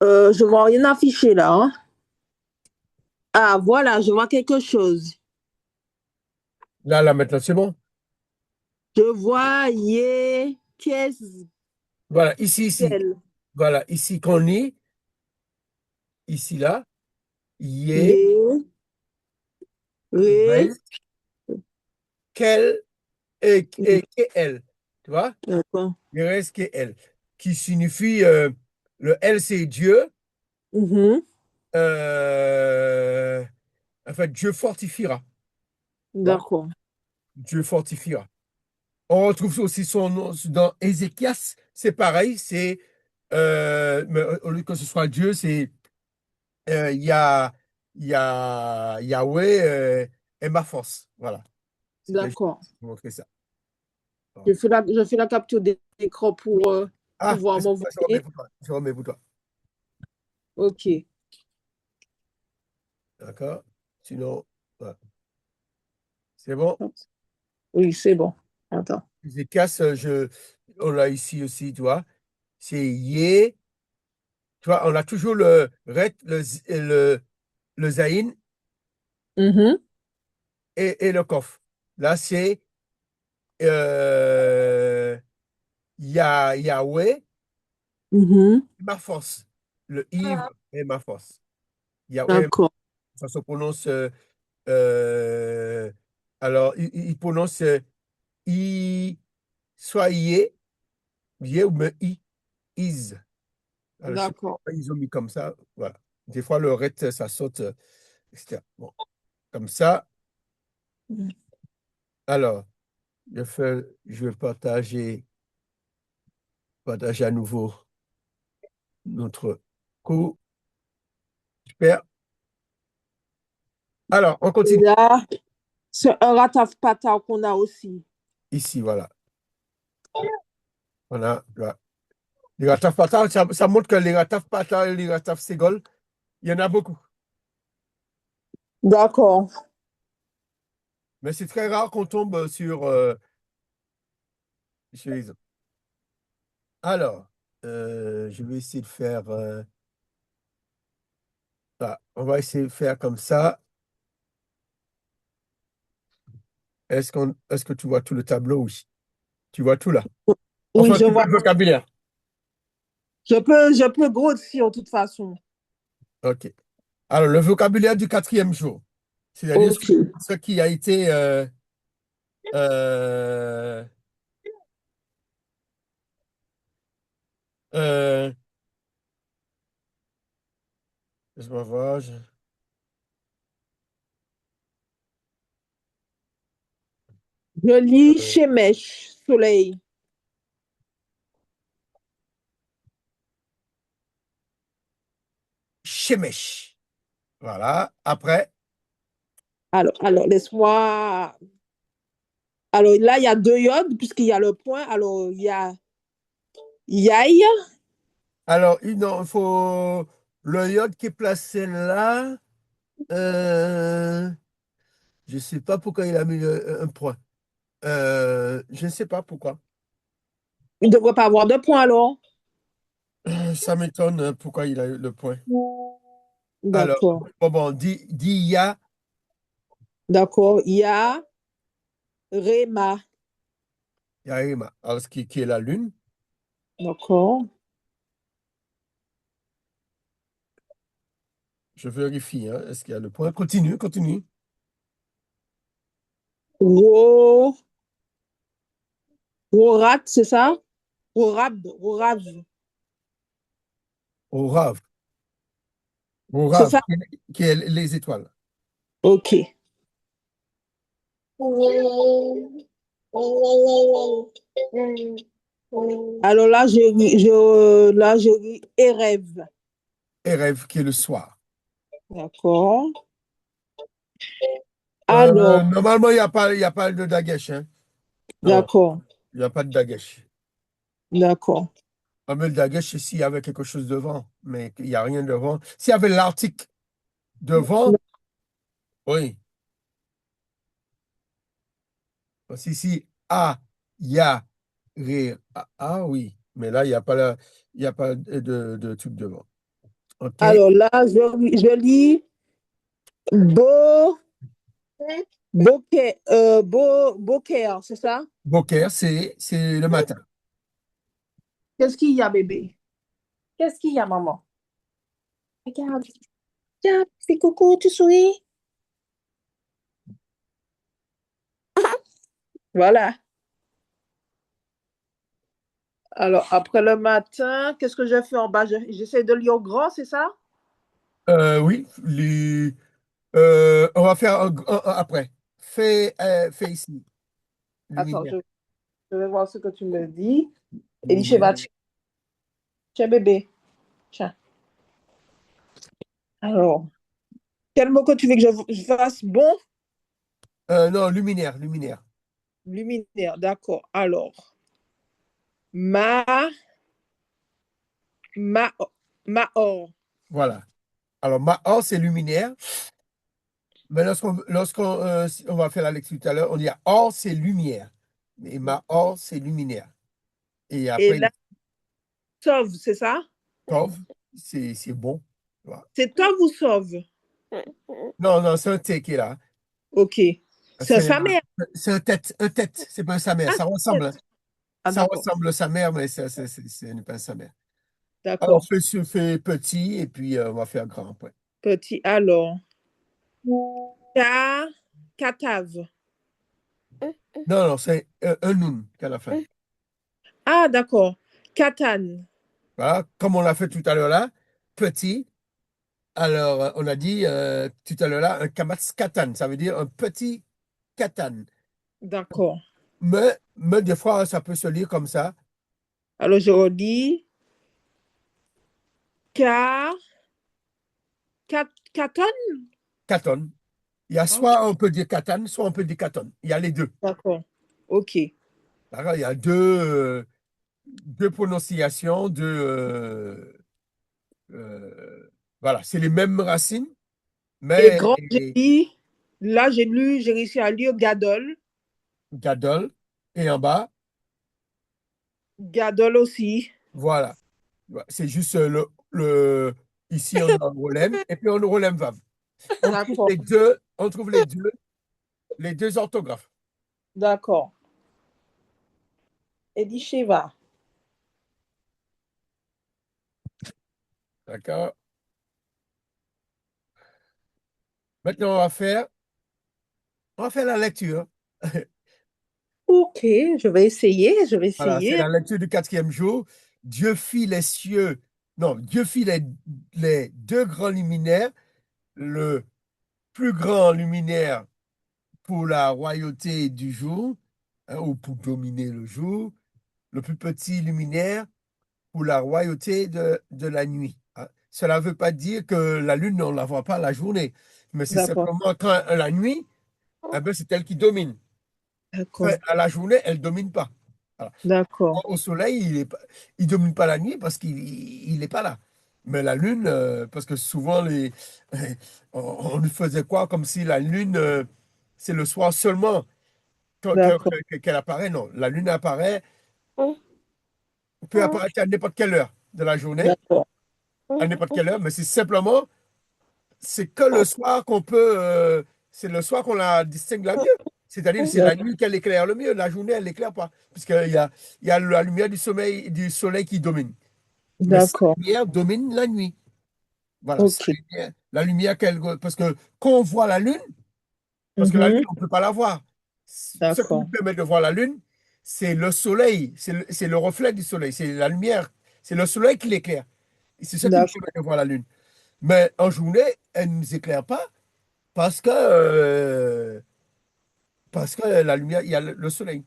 B: Je vois rien affiché là, hein. Ah, voilà, je vois quelque chose.
A: Là, là, maintenant, c'est bon.
B: Je vois Yé, qu'est-ce
A: Voilà, ici, ici.
B: qu'elle?
A: Voilà, ici qu'on est, ici, là. Yé,
B: Yé, Ré.
A: Ré, quel et elle. Tu vois?
B: D'accord.
A: Il reste que elle. Qui signifie, le L, c'est Dieu.
B: Mhm.
A: Euh, en fait, Dieu fortifiera. Tu vois?
B: D'accord.
A: Dieu fortifiera. On retrouve aussi son nom dans Ézéchias, c'est pareil, mais au lieu que ce soit Dieu, c'est Yahweh est ma force. Voilà. C'était juste
B: D'accord.
A: pour montrer ça.
B: Je fais la capture d'écran pour
A: Ah,
B: pouvoir
A: je remets
B: m'envoyer.
A: pour toi. Je remets pour toi.
B: OK.
A: D'accord? Sinon, voilà. C'est bon.
B: Oui, c'est bon. Attends.
A: Les casse, on l'a ici aussi, tu vois. C'est yé. Tu vois, on a toujours le ret, le zaïn
B: Mhm,
A: et le kof. Là, c'est euh, Yahweh,
B: mhm.
A: ma force. Le ivre est ma force. Yahweh,
B: D'accord.
A: ça se prononce. Euh, alors, il prononce I, soit yé ou me I, is. Alors, je sais pas
B: D'accord.
A: pourquoi ils ont mis comme ça. Voilà. Des fois, le ret, ça saute, etc. Bon, comme ça. Alors, je vais partager à nouveau notre cours. Super. Alors, on
B: Et
A: continue.
B: là, c'est un rataf-pataf qu'on a aussi.
A: Ici, voilà. On a là. Les rataf patah, ça montre que les rataf patah et les rataf ségol, il y en a beaucoup.
B: D'accord.
A: Mais c'est très rare qu'on tombe sur les autres. Alors, je vais essayer de faire. On va essayer de faire comme ça. Est-ce que tu vois tout le tableau? Oui. Tu vois tout là.
B: Oui,
A: Enfin,
B: je
A: tu vois
B: vois.
A: le vocabulaire.
B: Je peux grossir de toute façon.
A: OK. Alors, le vocabulaire du quatrième jour, c'est-à-dire
B: OK.
A: ce qui a été euh, euh, laisse-moi voir,
B: Je lis
A: euh,
B: Shemesh, soleil.
A: Shemesh. Voilà. Après,
B: Laisse-moi. Alors, là, il y a deux iodes, puisqu'il y a le point. Alors, il y a Yaï.
A: alors, non, il faut le iode qui est placé là. euh, je ne sais pas pourquoi il a mis un point. Je ne sais pas pourquoi.
B: Il ne devrait pas avoir de point, alors.
A: Ça m'étonne pourquoi il a eu le point. Alors,
B: D'accord.
A: bon, dis ya,
B: D'accord. Il y a Rema.
A: Yarima. Alors, qui est la lune.
B: D'accord.
A: Je vérifie, hein, est-ce qu'il y a le point? Continue, continue.
B: Ro, Rorat, c'est ça? Rorav.
A: Au Rav. Au
B: C'est
A: Rav,
B: ça?
A: qui est les étoiles.
B: OK. Alors là, je lis Erev.
A: Et rêve, qui est le soir.
B: D'accord. Alors,
A: Normalement, il y a pas de Dagesh, hein. Non,
B: d'accord.
A: il n'y a pas de Dagesh.
B: D'accord.
A: Ah, mais le Dagesh, c'est s'il y avait quelque chose devant, mais il n'y a rien devant. S'il y avait l'Arctique devant, oui. Parce qu'ici, A, Ya, Ré, oui. Mais là, il y a pas de truc devant. OK.
B: Alors là, je lis Beau, Beaucaire, c'est ça?
A: Boker, c'est le matin.
B: Qu'est-ce qu'il y a, bébé? Qu'est-ce qu'il y a, maman? Regarde, regarde, fais coucou, tu souris? Voilà. Alors, après le matin, qu'est-ce que je fais en bas? J'essaie de lire au grand, c'est ça?
A: Oui, on va faire après. Fais ici,
B: Attends,
A: luminaire.
B: je vais voir ce que tu me dis.
A: Luminaire.
B: Elisha, tiens, bébé. Tiens. Alors, quel mot que tu veux que je fasse? Bon,
A: Non, luminaire, luminaire.
B: Luminaire, d'accord. Alors, ma, ma, Maor.
A: Voilà. Alors, Ma'or, c'est luminaire. Mais on va faire la lecture tout à l'heure, on dit Or, c'est lumière. Et Ma'or, c'est luminaire. Et
B: Et
A: après,
B: là, sauve, c'est ça?
A: Tov, c'est bon. Voilà.
B: C'est Tov ou sauve?
A: Non, non, c'est un T qui est là.
B: Ok. C'est
A: C'est
B: sa mère.
A: c'est un tête. C'est pas sa mère.
B: Ah,
A: Ça
B: c'est-
A: ressemble, hein.
B: ah,
A: Ça
B: d'accord.
A: ressemble à sa mère, mais ce n'est pas sa mère. Alors,
B: D'accord.
A: fait petit et puis on va faire grand après.
B: Petit. Alors, Ka, Katave.
A: Non, non, c'est un noun qu'à la fin.
B: Ah, d'accord. Katane.
A: Voilà, comme on l'a fait tout à l'heure là, petit. Alors, on a dit tout à l'heure là, un kamatz katan, ça veut dire un petit katan.
B: D'accord.
A: Mais des fois, ça peut se lire comme ça,
B: Alors, je redis. Ka, Katon?
A: katon. Il y a
B: Ok.
A: soit on peut dire katan, soit on peut dire katon. Il y a les deux.
B: D'accord. Ok.
A: D'accord, il y a deux prononciations, voilà, c'est les mêmes racines,
B: Et
A: mais
B: grand, j'ai dit, là, j'ai réussi à lire Gadol.
A: gadol, et en bas,
B: Gadol aussi.
A: voilà. Voilà, c'est juste ici on a un rolem, et puis on a un rolem vav.
B: D'accord.
A: On trouve les deux orthographes.
B: D'accord. Elisheva.
A: D'accord? Maintenant, on va faire la lecture.
B: Ok, je vais
A: Voilà, c'est
B: essayer.
A: la lecture du quatrième jour. Dieu fit les cieux, non, Dieu fit les deux grands luminaires, le plus grand luminaire pour la royauté du jour, hein, ou pour dominer le jour, le plus petit luminaire pour la royauté de la nuit, hein. Cela ne veut pas dire que la lune, on ne la voit pas la journée, mais c'est
B: D'accord,
A: simplement quand la nuit, eh ben, c'est elle qui domine.
B: d'accord,
A: À la journée, elle ne domine pas. Voilà.
B: d'accord,
A: Au soleil, il domine pas la nuit parce qu'il n'est pas là. Mais la lune, parce que souvent, on lui faisait quoi comme si la lune, c'est le soir seulement
B: d'accord,
A: qu'elle apparaît. Non, la lune apparaît, peut apparaître à n'importe quelle heure de la journée,
B: d'accord,
A: à n'importe quelle heure, mais c'est que le soir c'est le soir qu'on la distingue la mieux. C'est-à-dire, c'est la
B: d'accord,
A: nuit qu'elle éclaire le mieux. La journée, elle l'éclaire pas. Il y a la lumière du soleil qui domine. Mais sa
B: d'accord.
A: lumière domine la nuit. Voilà,
B: Ok.
A: la lumière parce que quand on voit la lune, parce que la lune,
B: Mhm.
A: on ne peut pas la voir. Ce qui nous
B: D'accord,
A: permet de voir la lune, c'est le soleil, c'est le reflet du soleil, c'est la lumière, c'est le soleil qui l'éclaire. Et c'est ce qui nous permet
B: d'accord,
A: de voir la lune. Mais en journée, elle ne nous éclaire pas parce que la lumière, il y a le soleil.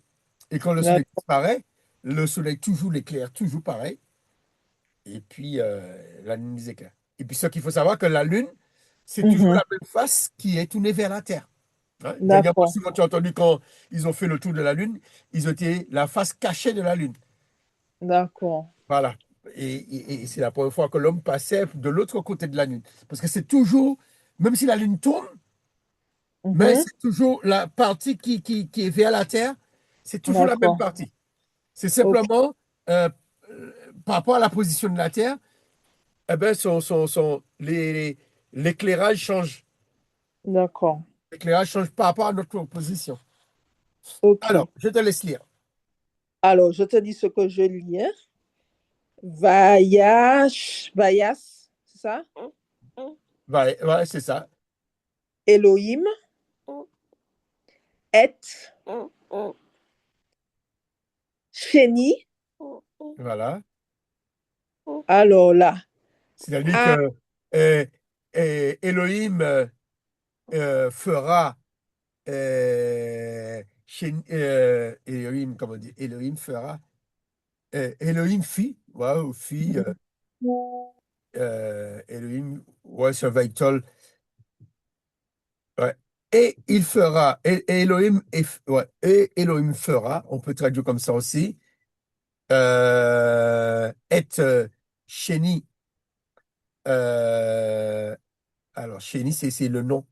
A: Et quand le soleil
B: d'accord.
A: disparaît, le soleil toujours l'éclaire, toujours pareil. Et puis, la lune nous éclaire. Et puis, ce qu'il faut savoir, que la lune, c'est toujours
B: Mhm.
A: la même face qui est tournée vers la Terre. Hein, dernièrement,
B: D'accord,
A: souvent, tu as entendu quand ils ont fait le tour de la Lune, ils étaient la face cachée de la Lune.
B: d'accord.
A: Voilà. Et c'est la première fois que l'homme passait de l'autre côté de la Lune. Parce que c'est toujours, même si la Lune tourne, mais
B: Mhm.
A: c'est toujours la partie qui est vers la Terre, c'est toujours la même
B: D'accord.
A: partie. C'est
B: Ok,
A: simplement, euh, par rapport à la position de la Terre, eh ben, l'éclairage change.
B: d'accord.
A: L'éclairage change par rapport à notre position. Alors,
B: Ok.
A: je te laisse lire.
B: Alors, je te dis ce que je lis, hein. Vayas, c'est ça?
A: Ouais, ouais, c'est ça.
B: Elohim, Et, Chéni.
A: Voilà.
B: Alors là,
A: C'est-à-dire
B: ah,
A: que Elohim fera Elohim, comment dire, Elohim fera Elohim fit, ouais, ou fit Elohim, ouais, ça va être ouais. Et il fera, et Elohim, ouais, et Elohim fera, on peut traduire comme ça aussi, et Chéni, euh, alors Chéni, c'est le nom.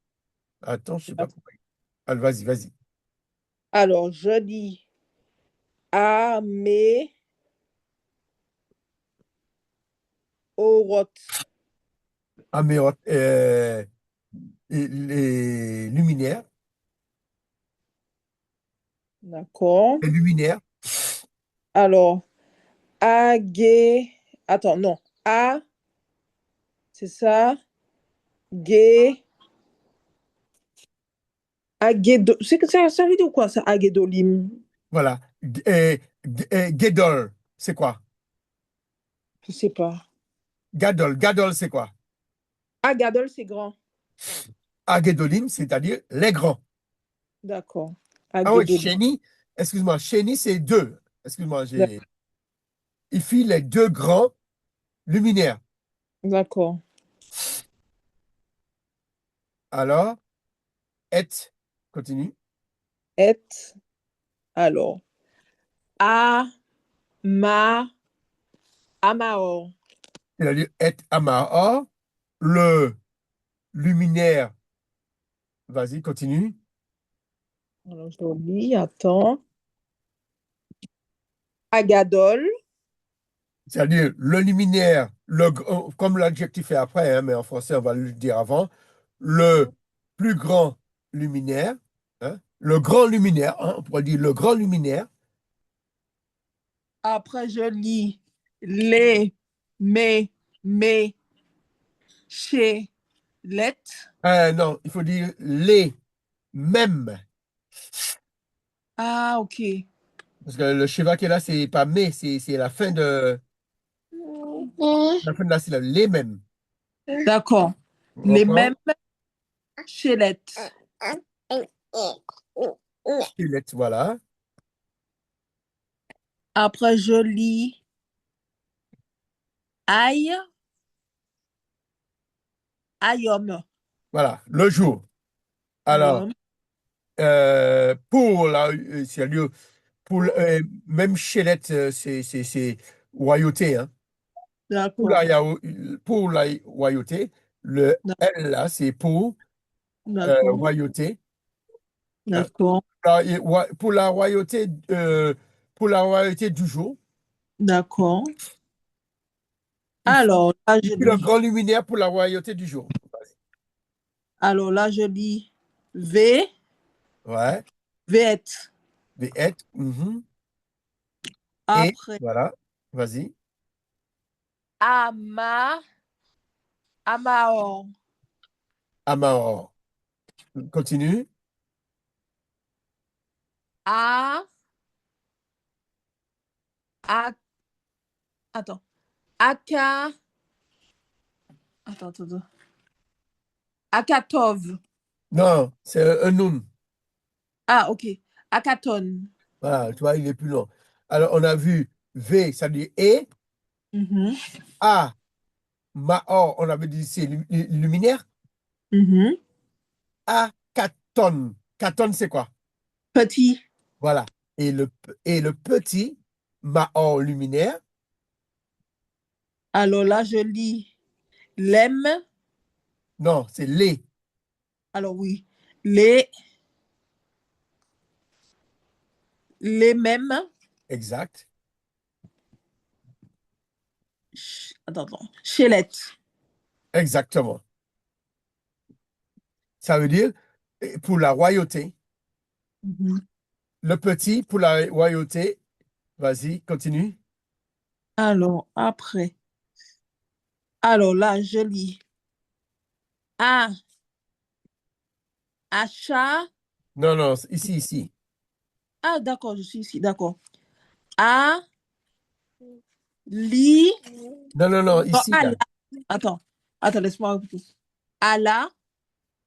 A: Attends, je sais pas pourquoi. Allez, vas-y, vas-y.
B: Alors, je lis Améoroth.
A: Améroth, les luminaires,
B: D'accord.
A: les luminaires,
B: Alors, Agé. Attends, non. A, c'est ça. Gé. Agédo. C'est que ça veut dire quoi, ça, Agédolim?
A: voilà. Gedol, c'est quoi?
B: Je sais pas.
A: Gadol, c'est quoi?
B: Agadol, c'est grand.
A: Agedolim, c'est-à-dire les grands.
B: D'accord.
A: Ah oui,
B: Agédolim.
A: Chéni, excuse-moi, Chéni, c'est deux. Excuse-moi, il fit les deux grands luminaires.
B: D'accord.
A: Alors, et, continue,
B: Et, alors, A, Ma, Amaor.
A: c'est-à-dire et Amahor, le luminaire, vas-y, continue,
B: Alors, je lis, attends. Agadol.
A: c'est-à-dire le luminaire, comme l'adjectif est après, hein, mais en français, on va le dire avant, le plus grand luminaire, hein, le grand luminaire, hein, on pourrait dire le grand luminaire.
B: Après, je lis les, mes, chez, let.
A: Non, il faut dire les mêmes.
B: Ah, ok.
A: Parce que le Shiva qui est là, c'est pas mais, c'est la fin de la syllabe. Les mêmes.
B: D'accord.
A: On
B: Les
A: reprend.
B: mêmes chez let.
A: Squelette, voilà.
B: Après, je lis aïe, aïom.
A: Voilà, le jour. Alors,
B: Ayom.
A: pour la, c'est lieu, même Chelette, c'est royauté, hein. Pour
B: D'accord.
A: la, pour la royauté, le L là, c'est pour
B: D'accord.
A: royauté, hein.
B: D'accord.
A: Pour la royauté du jour,
B: D'accord.
A: il fit,
B: Alors, là,
A: il
B: je
A: fit le
B: lis.
A: grand luminaire pour la royauté du jour.
B: Alors, là, je lis V,
A: Ouais,
B: Vête.
A: des êtres, mhm. Et
B: Après,
A: voilà, vas-y.
B: Ama, Amaor.
A: Amahor. Continue.
B: A, A, attends. Aka, attends. Akatov.
A: Non, c'est un noun.
B: Ah, ok. Akaton.
A: Voilà, tu vois, il est plus long. Alors, on a vu V, ça dit et.
B: Mhm.
A: A, Mahor, on avait dit c'est luminaire.
B: Mhm.
A: A, Katon. Katon, c'est quoi?
B: Petit.
A: Voilà. Et le petit, Mahor luminaire.
B: Alors là, je lis lem.
A: Non, c'est les.
B: Alors oui. Les, les mêmes.
A: Exact.
B: Attends. Chelette.
A: Exactement. Ça veut dire pour la royauté.
B: Mhm.
A: Le petit pour la royauté. Vas-y, continue.
B: Alors, après. Alors là, je lis A, achat.
A: Non, non, ici, ici.
B: Ah, d'accord, je suis ici. D'accord. A, li.
A: Non, non, non,
B: Non,
A: ici,
B: à
A: là.
B: la. Attends. Attends, laisse-moi répéter. À la.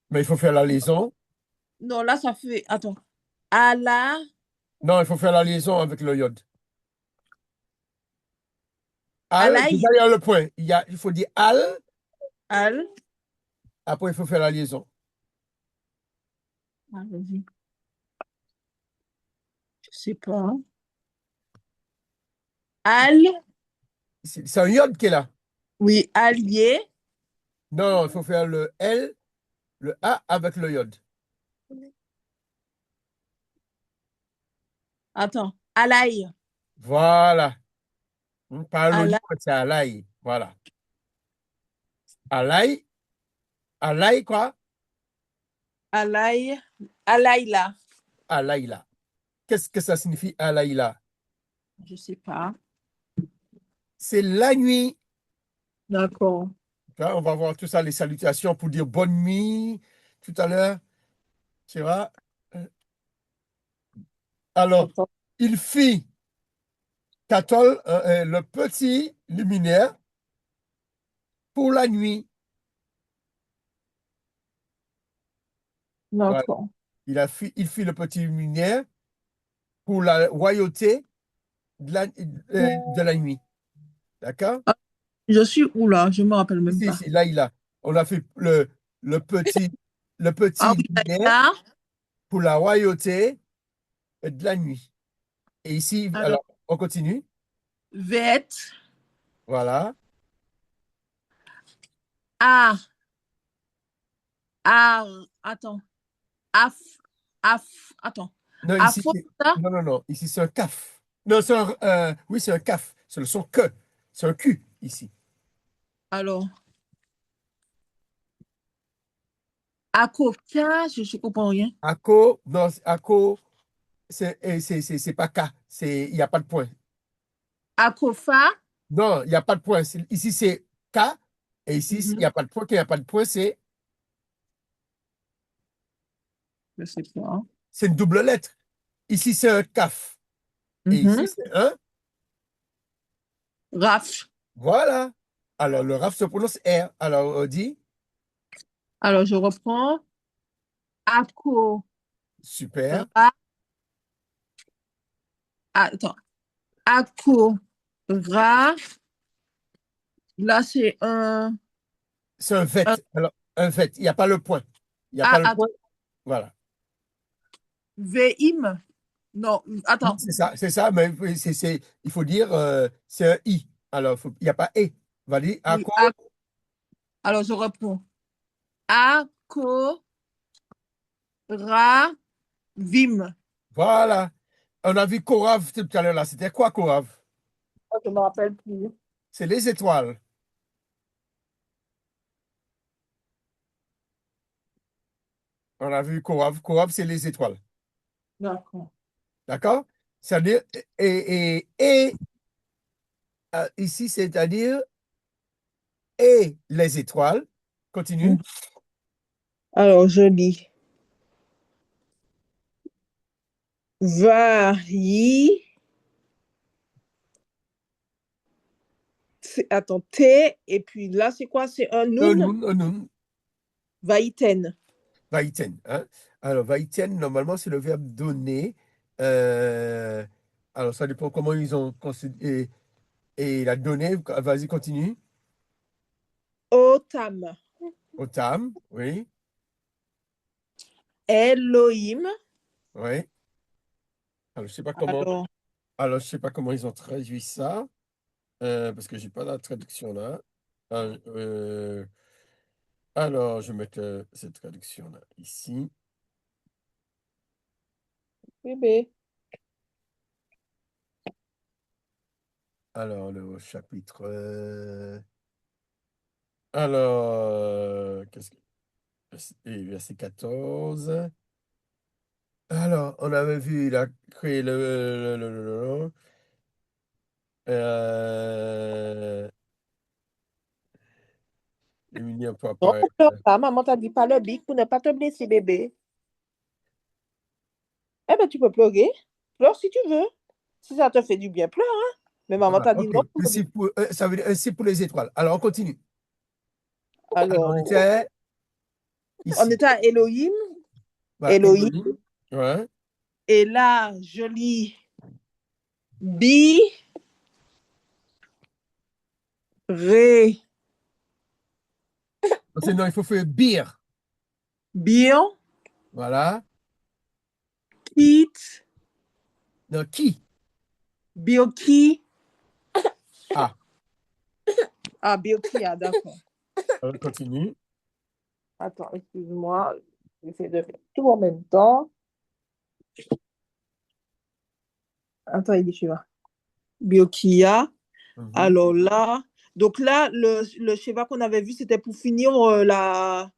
A: Mais il faut faire la liaison.
B: Non, là, ça fait. Attends. À la.
A: Non, il faut faire la liaison avec le iode.
B: À
A: Al,
B: la.
A: déjà, il y a le point. Il faut dire al,
B: Al.
A: après, il faut faire la liaison.
B: Ah, vas-y. Je sais pas. Al,
A: C'est un iode qui est là.
B: oui, allié.
A: Non, non, il faut faire le L, le A avec le iode.
B: Attends, alaï.
A: Voilà. Pas l'oignon,
B: Alaï,
A: c'est à l'ail. Voilà. À l'ail, quoi?
B: alaï, alaïla.
A: À l'ail là. Qu'est-ce que ça signifie à l'ail là?
B: Je sais pas.
A: C'est la nuit.
B: D'accord.
A: Hein, on va voir tout ça, les salutations pour dire bonne nuit tout à l'heure. Tu vois? Alors,
B: D'accord.
A: il fit Catol, le petit luminaire pour la nuit. Voilà.
B: D'accord.
A: Il fit le petit luminaire pour la royauté de la nuit. D'accord?
B: Ah, je suis où là? Je me rappelle même
A: Ici,
B: pas.
A: ici, là, il a. On a fait le petit, le
B: Ah
A: petit
B: oui,
A: luminaire
B: là.
A: pour la royauté de la nuit. Et ici,
B: Alors,
A: alors, on continue.
B: vête.
A: Voilà.
B: Ah, ah, attends. Af, attends.
A: Non, ici,
B: Afonda.
A: non, non, non. Ici, c'est un CAF. Non, oui, c'est un CAF. C'est le son que. C'est un Q ici.
B: Alors, Akoka, je comprends rien.
A: ACO, non, ACO, c'est pas K. Il n'y a pas de point.
B: Akofa.
A: Non, il n'y a pas de point. Ici, c'est K. Et ici, il n'y
B: Mhm.
A: a pas de point. Quand il n'y a pas de point,
B: Je sais pas.
A: c'est une double lettre. Ici, c'est un CAF. Et ici,
B: Mhm.
A: c'est un.
B: Raf.
A: Voilà. Alors, le RAF se prononce R. Alors, on dit
B: Alors, je reprends. Ako,
A: super.
B: ra, attends. Ako, ra. Là, c'est
A: C'est un VET.
B: un,
A: Alors, un VET. Il n'y a pas le point. Il n'y a pas
B: ah,
A: le point.
B: attends.
A: Voilà.
B: Veim. Non,
A: Oui,
B: attends.
A: c'est ça, mais il faut dire, c'est un I. Alors, il n'y a pas E. On va dire
B: Oui,
A: ACO.
B: alors, je reprends. Ako, ra, vim.
A: Voilà. On a vu Korav tout à l'heure là. C'était quoi Korav?
B: Oh, je me rappelle plus.
A: C'est les étoiles. On a vu Korav. Korav, c'est les étoiles.
B: D'accord.
A: D'accord? C'est-à-dire, et ici, c'est-à-dire, et les étoiles. Continue.
B: Mhm. Alors, je lis. Va, yi, attends, T, et puis là, c'est quoi? C'est un noun?
A: Un nun,
B: Vaïten.
A: vaïten. Hein? Alors, vaïten, normalement, c'est le verbe donner. Euh, alors, ça dépend comment ils ont considéré. Et la donnée, vas-y, continue.
B: Otam.
A: Otam, oui,
B: Elohim.
A: oui. Alors, je sais pas comment.
B: Alors,
A: Alors, je sais pas comment ils ont traduit ça, parce que j'ai pas la traduction là. Euh, euh, alors, je vais mettre cette traduction-là ici.
B: bébé.
A: Alors, le chapitre. Alors, qu'est-ce que. Et verset 14. Alors, on avait vu, il a créé euh, le milieu pour
B: Non,
A: apparaître.
B: pleure pas. Maman t'a dit pas le bic pour ne pas te blesser, bébé. Eh ben, tu peux pleurer. Pleure si tu veux. Si ça te fait du bien, pleure, hein. Mais maman
A: Voilà,
B: t'a dit
A: ok.
B: non pour le bic.
A: Ça veut dire ainsi pour les étoiles. Alors, on continue. Alors, on
B: Alors,
A: était
B: on
A: ici.
B: était à Elohim.
A: Voilà,
B: Elohim.
A: Elohim. Ouais.
B: Et là, je lis bi, ré,
A: Sinon, il faut faire bir.
B: bion.
A: Voilà.
B: Biokit,
A: Non, qui?
B: Bioki.
A: Ah,
B: Ah, Bioki, ah, d'accord.
A: on continue.
B: Attends, excuse-moi. J'essaie de faire tout en même temps. Attends, il est celui-là. Biokia.
A: Mhm.
B: Alors là, donc là, le schéma qu'on avait vu, c'était pour finir la.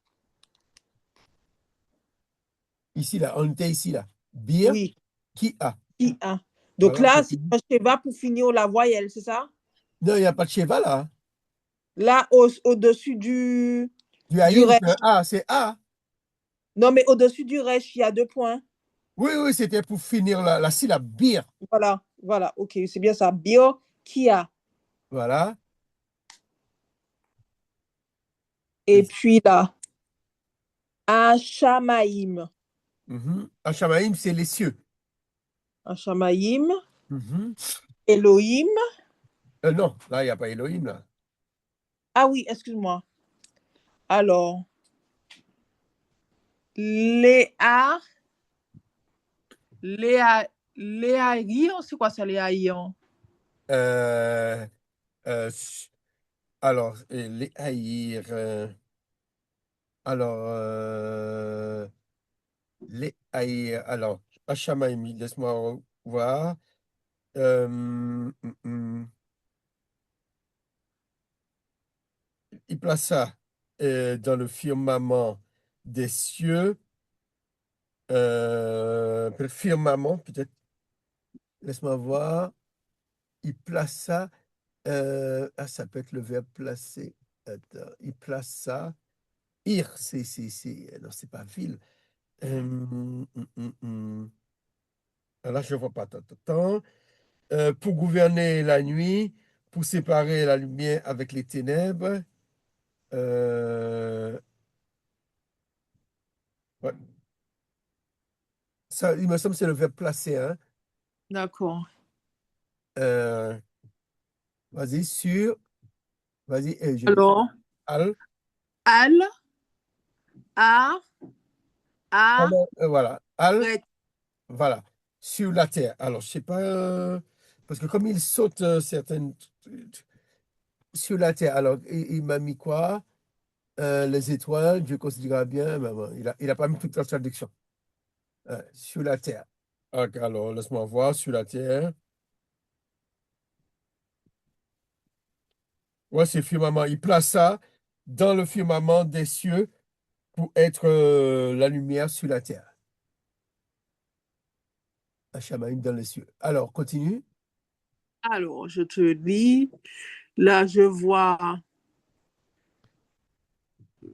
A: Ici, là, on était ici, là. Bir,
B: Oui,
A: qui a?
B: I, A. Donc
A: Voilà, on
B: là, c'est
A: continue.
B: un schéma pour finir la voyelle, c'est ça?
A: Non, il n'y a pas de cheval, là.
B: Là, au-dessus
A: Du
B: du
A: haïm, c'est un
B: rêche.
A: A, c'est A.
B: Non, mais au-dessus du rêche, il y a deux points.
A: Oui, oui, c'était pour finir la syllabe bir.
B: Voilà, voilà, ok, c'est bien ça. Biokia.
A: Voilà.
B: Et puis là, Hachamaïm.
A: Mhm. Hachamaïm, c'est les cieux.
B: Hachamaïm.
A: Mhm.
B: Elohim.
A: Non, là, il n'y a pas Elohim, là.
B: Ah oui, excuse-moi. Alors, Léa. Léa Ion, c'est quoi ça, Léa Ion?
A: Euh, euh, alors, les haïr. Alors, les haïr. Alors, Hachamaïm, laisse-moi voir. Mm. Il plaça dans le firmament des cieux, peut-être firmament, peut-être, laisse-moi voir. Il plaça, ça peut être le verbe placer. Attends, il plaça, ir, non, c'est pas ville. Hum. Alors là, je ne vois pas. Attends. Pour gouverner la nuit, pour séparer la lumière avec les ténèbres. Euh, ouais. Ça, il me semble que c'est le verbe placer, hein.
B: D'accord.
A: Euh, vas-y, sur, vas-y,
B: Alors,
A: al,
B: Al, A, A,
A: voilà, al,
B: Ret.
A: voilà, sur la terre. Alors, je sais pas, parce que comme il saute certaines, sur la terre, alors, il m'a mis quoi? Les étoiles, Dieu considérera bien, mais bon, il a pas mis toute la traduction. Sur la terre. Ok, alors, laisse-moi voir, sur la terre. Ouais, c'est firmament. Il place ça dans le firmament des cieux pour être la lumière sur la terre. Hachamaïm dans les cieux. Alors, continue.
B: Alors, je te dis, là, je vois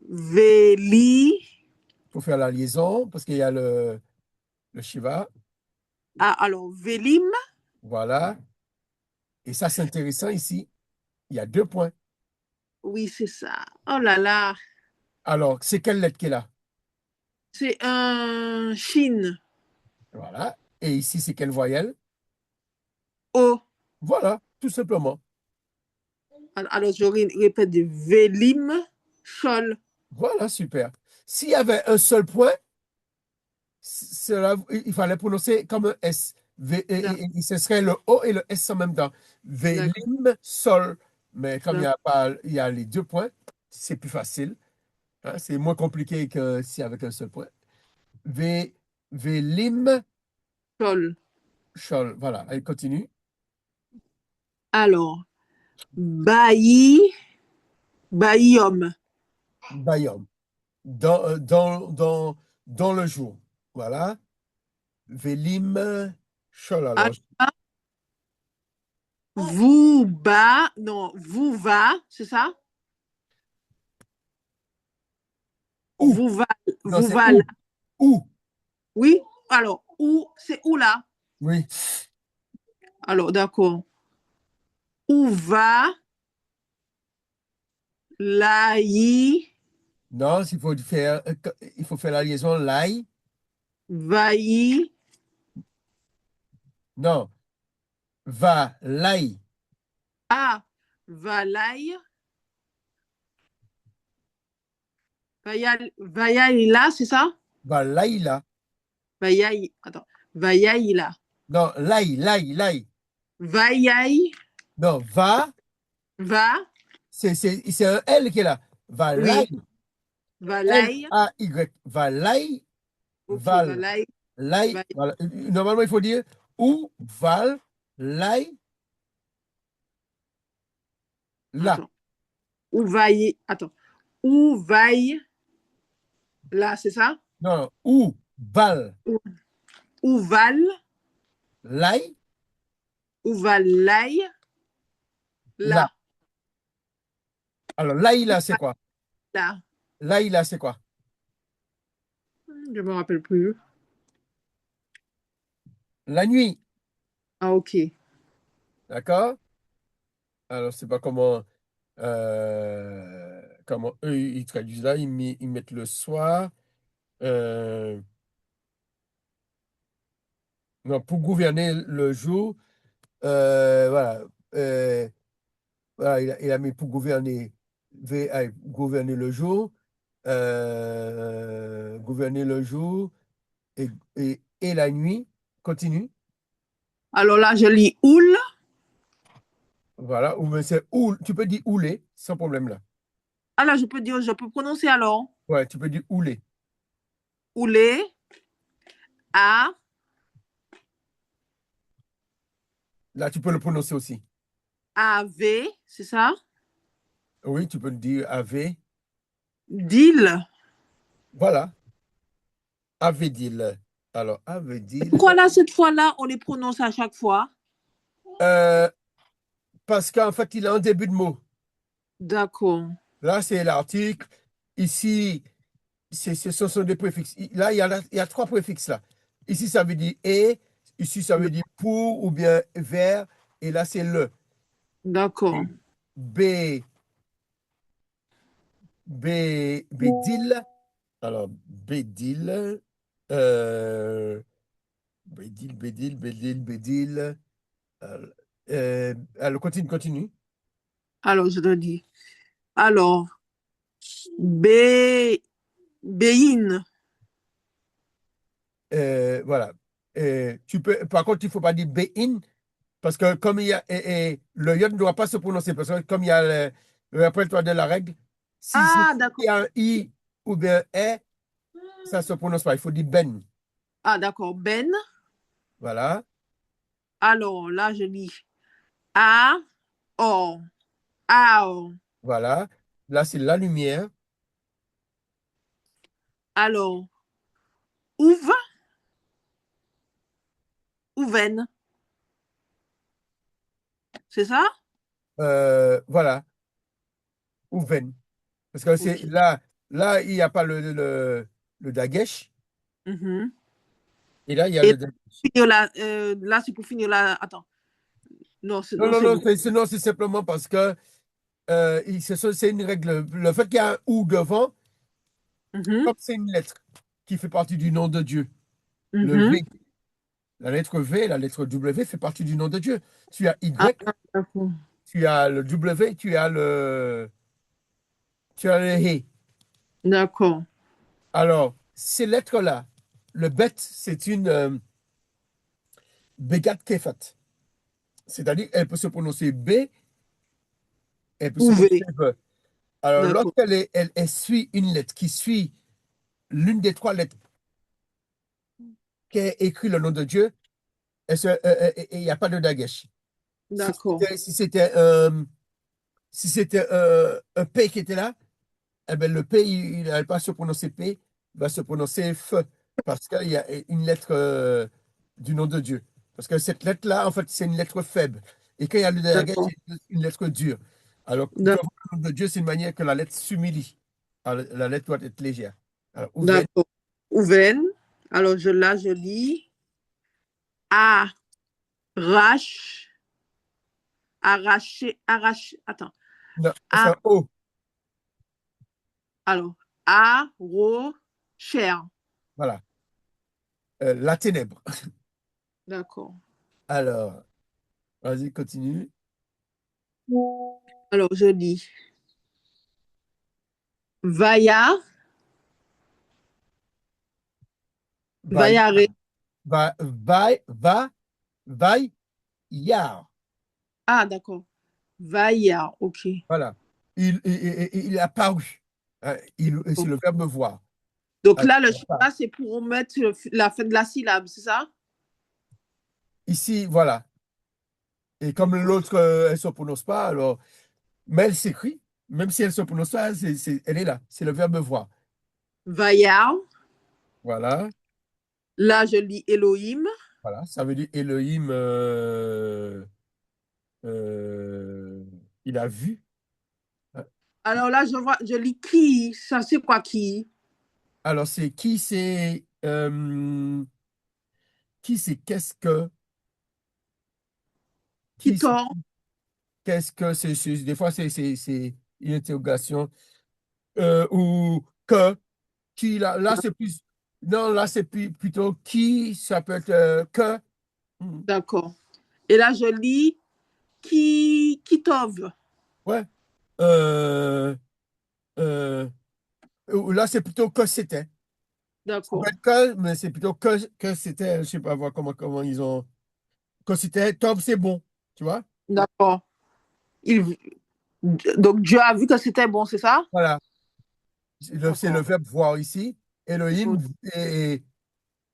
B: Véli.
A: Il faut faire la liaison parce qu'il y a le Shiva.
B: Ah, alors, Vélim.
A: Voilà. Et ça, c'est intéressant ici. Il y a 2 points.
B: Oui, c'est ça. Oh là là,
A: Alors, c'est quelle lettre qui est là?
B: c'est un Chine.
A: Voilà. Et ici, c'est quelle voyelle?
B: O.
A: Voilà, tout simplement.
B: Alors, je répète, Vélim, Chol.
A: Voilà, super. S'il y avait un seul point, il fallait prononcer comme un S. Ce serait le O et le S en même temps.
B: D'accord.
A: Vélim, sol. Mais comme il y
B: D'accord.
A: a pas, il y a les 2 points, c'est plus facile, hein, c'est moins compliqué que si avec un seul point. V, Vélim,
B: Chol.
A: chol. Voilà, elle continue.
B: Alors, Bailly, Baillium.
A: Bayom. Dans le jour. Voilà. Vélim, chol. Alors,
B: Vous bas, non, vous va, c'est ça?
A: où?
B: Vous va,
A: Non,
B: vous
A: c'est
B: va là.
A: où? Où?
B: Oui, alors, où, c'est où là?
A: Oui.
B: Alors, d'accord. Où va, laï,
A: Non, il faut faire la liaison l'ail.
B: vailli,
A: Non, va l'ail.
B: ah, valaï, vaïa là, c'est ça?
A: Va l'ail là.
B: Vaïaï, attends. Vayaïla.
A: Non, l'ail.
B: Vayaï.
A: Non, va,
B: Va.
A: c'est un L qui est là. Va l'ail,
B: Oui. Valaï.
A: L-A-Y. Va l'ail,
B: Ok.
A: val,
B: Valaï.
A: l'ail.
B: Valaï.
A: Voilà. Normalement, il faut dire ou val, l'ail, là.
B: Attends. Où vaille. Attends. Où vaille. Là, c'est ça?
A: Non, non, ou val,
B: Où, où val.
A: l'ail,
B: Où valaï.
A: là.
B: Là.
A: Alors, l'ail, là, c'est quoi?
B: Là.
A: L'ail, là, c'est quoi?
B: Je me rappelle plus.
A: La nuit.
B: Ah, ok.
A: D'accord? Alors, c'est pas comment eux, ils traduisent là. Ils mettent le soir. Euh, non, pour gouverner le jour. Voilà. Euh, voilà, il a mis pour gouverner, gouverner le jour. Gouverner le jour et, et la nuit. Continue.
B: Alors là, je lis oul.
A: Voilà. Ou mais c'est ou, tu peux dire ouler, sans problème là.
B: Ah là, je peux dire, je peux prononcer alors.
A: Ouais, tu peux dire ouler.
B: Oulé. A.
A: Là, tu peux le prononcer aussi.
B: A. V. C'est ça?
A: Oui, tu peux le dire AV.
B: Dil.
A: Voilà. Avedil. Alors, Avedil.
B: Pourquoi là, cette fois-là, on les prononce à chaque fois?
A: euh, parce qu'en fait, il a un début de mot.
B: D'accord.
A: Là, c'est l'article. Ici, ce sont des préfixes. Là, il y a trois préfixes là. Ici, ça veut dire et. Ici, ça veut dire pour ou bien vers. Et là, c'est le.
B: D'accord.
A: Et B, Bédil. Alors, Bédil. Euh, Bédil. Euh, alors, continue.
B: Alors, je te dis. Alors, B. Béine.
A: Voilà. Par contre, il ne faut pas dire Bein, parce que comme il y a, le yod ne doit pas se prononcer, parce que comme il y a rappelle-toi de la règle, si
B: Ah,
A: il y
B: d'accord.
A: a un I ou bien un E, ça ne se prononce pas, il faut dire Ben.
B: Ah, d'accord. Ben.
A: Voilà,
B: Alors, là, je lis. A. O. A.
A: voilà. Là, c'est la lumière.
B: Alors, ouve. Ouven. C'est ça?
A: Voilà, ou Ben. Parce que c'est
B: Ok.
A: là, il n'y a pas le Dagesh,
B: Mhm.
A: et là, il y a
B: Et
A: le Dagesh.
B: finir là, là c'est pour finir là. Attends. Non,
A: Non,
B: non,
A: non,
B: c'est
A: non,
B: bon.
A: non, c'est simplement parce que c'est une règle. Le fait qu'il y a un ou devant,
B: Mhm.
A: comme c'est une lettre qui fait partie du nom de Dieu, le
B: Mhm.
A: V, la lettre V, la lettre W fait partie du nom de Dieu. Tu as
B: Ah,
A: Y,
B: d'accord.
A: tu as le W, tu as le He.
B: D'accord.
A: Alors, ces lettres-là, le bet, c'est une Begat Kefat. C'est-à-dire, elle peut se prononcer B, elle peut se prononcer
B: Ouvé.
A: V. Alors,
B: D'accord.
A: elle suit une lettre qui suit l'une des trois lettres qui est écrit le nom de Dieu, il n'y a pas de Dagesh. Si
B: D'accord.
A: c'était si c'était, si c'était un P qui était là, eh ben, le P, il n'allait pas se prononcer P, il va se prononcer F, parce qu'il y a une lettre du nom de Dieu. Parce que cette lettre-là, en fait, c'est une lettre faible. Et quand il y a le Dagesh,
B: D'accord.
A: c'est une lettre dure. Alors, quand
B: D'ac-
A: le nom de Dieu, c'est une manière que la lettre s'humilie. Alors, la lettre doit être légère. Alors, Ouven,
B: D'accord. Ouven. Alors, là, je lis. Arrache. Arracher. Arracher. Attends.
A: non, c'est
B: A,
A: un O.
B: alors, arrocher.
A: Voilà. La ténèbre.
B: D'accord.
A: Alors, vas-y, continue.
B: Alors, je lis. Vaya.
A: Vaillard.
B: Vayare.
A: vaille, yard.
B: Ah, d'accord. Vaillard, ok.
A: Voilà. Il est apparu. C'est le verbe voir.
B: Donc
A: Alors,
B: là, le schéma, c'est pour mettre la fin de la syllabe, c'est ça?
A: ici, voilà. Et comme
B: D'accord.
A: l'autre, elle ne se prononce pas, alors, mais elle s'écrit, même si elle ne se prononce pas, elle est là. C'est le verbe voir.
B: Vaillard.
A: Voilà.
B: Là, je lis Elohim.
A: Voilà. Ça veut dire Elohim, euh, il a vu.
B: Alors là, je vois, je lis qui? Ça, c'est quoi qui?
A: Alors, c'est qui c'est qu'est-ce que,
B: Qui
A: qui c'est
B: tord?
A: qu'est-ce que, des fois, c'est une interrogation, ou que, qui, là c'est plus, non, là, c'est plutôt qui, ça peut être que. Hmm.
B: D'accord. Et là, je lis qui tove.
A: Ouais. Euh, euh, Là, c'est plutôt que c'était. Ça peut
B: D'accord.
A: être que, mais c'est plutôt que c'était. Je sais pas voir comment ils ont. Que c'était top, c'est bon. Tu vois?
B: D'accord. Il... Donc Dieu a vu que c'était bon, c'est ça?
A: Voilà. C'est le
B: D'accord.
A: verbe voir ici. Elohim
B: Ok.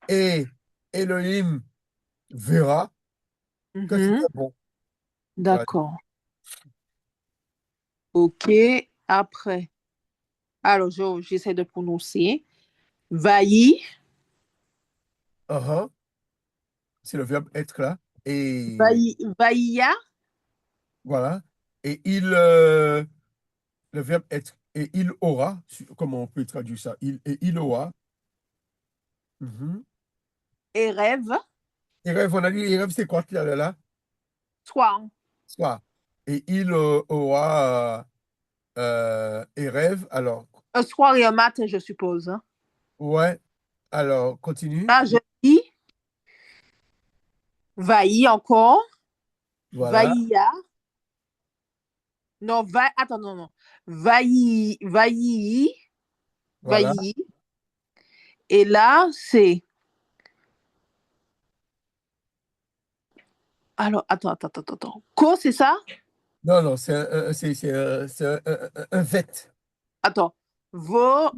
A: et Elohim verra que c'était
B: Mhm.
A: bon. Voilà.
B: D'accord. Ok. Après. Alors, j'essaie de prononcer. Vailli.
A: Uh-huh. C'est le verbe être là. Et
B: Vaillia.
A: voilà. Et le verbe être. Et il aura. Comment on peut traduire ça? Il aura. Mhm.
B: Et rêve.
A: Et rêve, on a dit, et rêve, c'est quoi là?
B: Soir.
A: Soit. Et il aura et rêve. Alors,
B: Un soir et un matin, je suppose, hein.
A: ouais. Alors, continue.
B: Là, je lis. Vailli encore.
A: Voilà.
B: Vaillia. Non, attends, non, non. Vailli.
A: Voilà.
B: Vailli. Et là, c'est. Alors, attends. Co, c'est ça?
A: Non, non, c'est un vet.
B: Attends. Vo.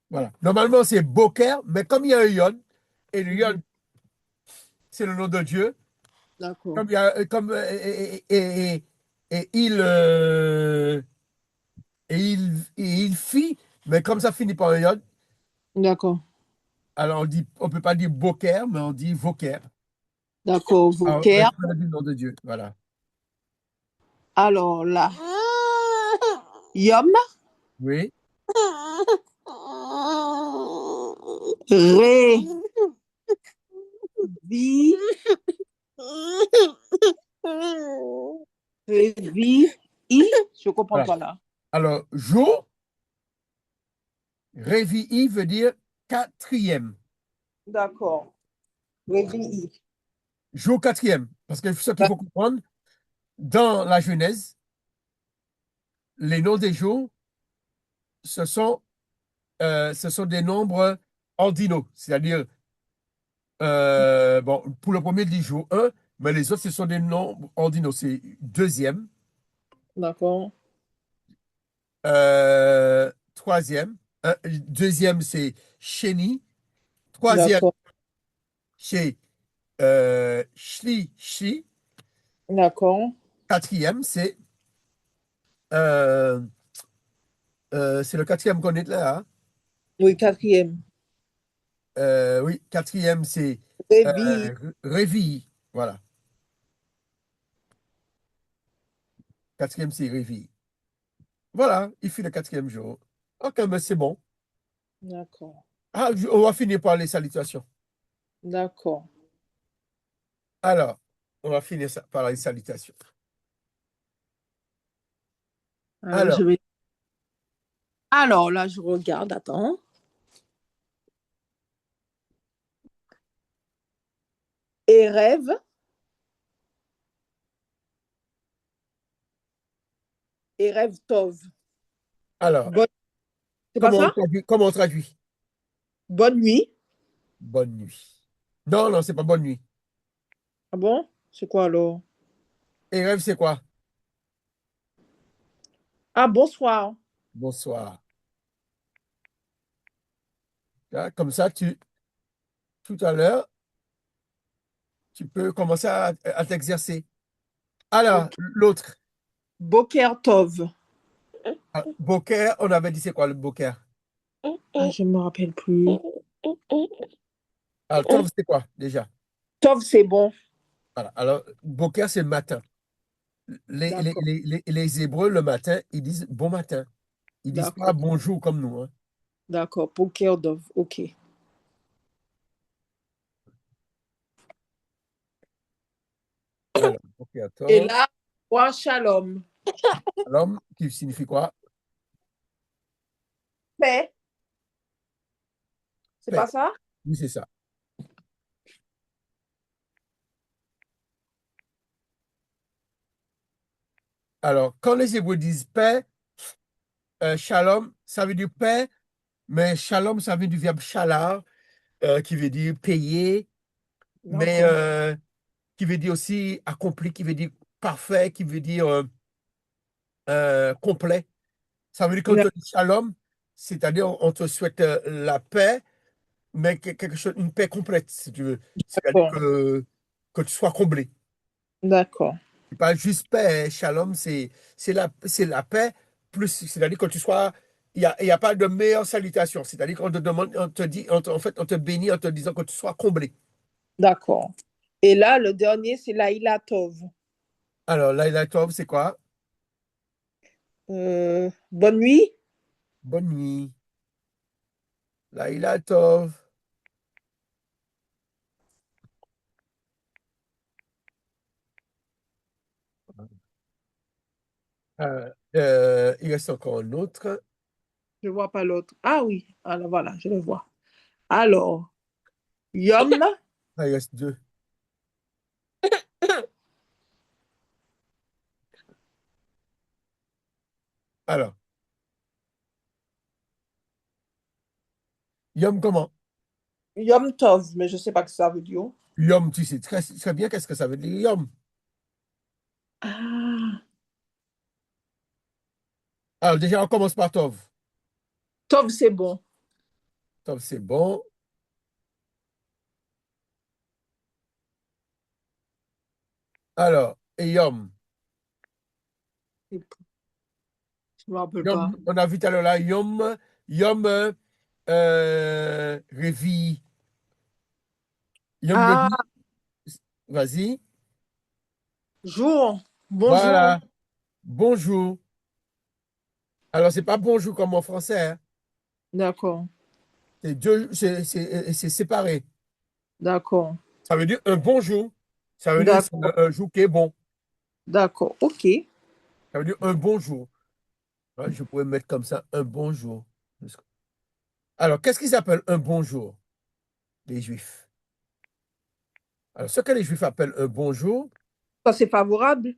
A: Voilà. Normalement, c'est Boker, mais comme il y a un yon, et le yon,
B: Mhm.
A: c'est le nom de Dieu,
B: D'accord.
A: comme il y a, comme, et il fit, mais comme ça finit par un yon,
B: D'accord.
A: alors on peut pas dire Boker, mais on dit Voker.
B: D'accord.
A: Alors,
B: Vauquer.
A: le nom de Dieu. Voilà.
B: Alors là. Yom.
A: Oui.
B: Ré. Vi. Révi. I. Je comprends
A: Voilà.
B: pas là.
A: Alors, jour, révi veut dire quatrième.
B: D'accord. Révi.
A: Jour quatrième. Parce que ce qu'il faut comprendre, dans la Genèse, les noms des jours, ce sont, ce sont des nombres ordinaux. C'est-à-dire, bon, pour le premier, il dit jour un, mais les autres, ce sont des nombres ordinaux. C'est deuxième,
B: D'accord.
A: troisième. Deuxième, c'est chéni. Troisième,
B: D'accord.
A: c'est shli.
B: D'accord.
A: Quatrième, euh, c'est le quatrième qu'on est là, hein.
B: Oui, quatrième.
A: Oui, quatrième, c'est
B: Révi.
A: réveil. Voilà. Quatrième, c'est réveil. Voilà, il fait le quatrième jour. Ok, mais c'est bon.
B: D'accord.
A: Ah, on va finir par les salutations.
B: D'accord.
A: Alors, on va finir par les salutations.
B: Alors,
A: Alors,
B: je vais. Alors là, je regarde. Attends. Et rêve. Et rêve Tov.
A: alors,
B: Bonne... C'est pas ça?
A: comment on traduit?
B: Bonne nuit.
A: Bonne nuit. Non, non, c'est pas bonne nuit.
B: Ah bon? C'est quoi alors?
A: Et rêve, c'est quoi?
B: Ah, bonsoir.
A: Bonsoir. Là, comme ça, tout à l'heure, tu peux commencer à t'exercer. Alors,
B: Ok.
A: l'autre.
B: Boker Tov.
A: Ah, Boker, on avait dit c'est quoi le Boker?
B: Ah, je me rappelle plus.
A: Alors, Tov, c'est quoi déjà?
B: Tov, c'est bon.
A: Voilà. Alors, Boker, c'est le matin.
B: D'accord.
A: Les Hébreux, le matin, ils disent bon matin. Ils disent pas
B: D'accord.
A: bonjour comme nous, hein.
B: D'accord. Boker Tov. OK.
A: Alors, Boker
B: Et
A: Tov.
B: là, roi Shalom.
A: L'homme, qui signifie quoi?
B: Paix. C'est
A: Paix.
B: pas ça?
A: Oui, c'est ça. Alors, quand les Hébreux disent paix, shalom, ça veut dire paix, mais shalom, ça vient du verbe shalar, qui veut dire payer, mais
B: D'accord.
A: qui veut dire aussi accompli, qui veut dire parfait, qui veut dire complet. Ça veut dire quand on te dit shalom, c'est-à-dire on te souhaite la paix, mais quelque chose, une paix complète, si tu veux. C'est-à-dire
B: D'accord.
A: que tu sois comblé.
B: D'accord.
A: C'est pas juste paix, hein. Shalom, c'est la paix, plus, c'est-à-dire que tu sois, il y a pas de meilleure salutation. C'est-à-dire qu'on te demande, on te dit, en fait, on te bénit en te disant que tu sois comblé.
B: D'accord. Et là, le dernier, c'est Laïla Tov.
A: Alors, Laila Tov, c'est quoi?
B: Bonne nuit.
A: Bonne nuit. Laila Tov. Il reste encore un autre.
B: Je vois pas l'autre. Ah oui. Alors voilà, je le vois. Alors, Yom.
A: Ah, il reste deux. Alors, Yom comment?
B: Yom Tov, mais je sais pas ce que ça veut dire.
A: Yom, tu sais très bien qu'est-ce que ça veut dire, Yom.
B: Ah.
A: Alors, déjà, on commence par Tov.
B: Tov, c'est bon.
A: Tov, c'est bon. Alors, et Yom.
B: Je me rappelle pas.
A: Yom, on a vu tout à l'heure là, Yom, Yom, Révi. Yom
B: Ah,
A: Révi, vas-y.
B: jour. Bonjour.
A: Voilà. Bonjour. Alors, c'est pas bonjour comme en français, hein.
B: D'accord.
A: C'est séparé.
B: D'accord.
A: Ça veut dire un bonjour. Ça veut dire c'est
B: D'accord.
A: un jour qui est bon.
B: D'accord. OK.
A: Ça veut dire un bonjour. Ouais, je pourrais mettre comme ça, un bonjour. Alors, qu'est-ce qu'ils appellent un bonjour, les Juifs? Alors, ce que les Juifs appellent un bonjour,
B: Ça, c'est favorable.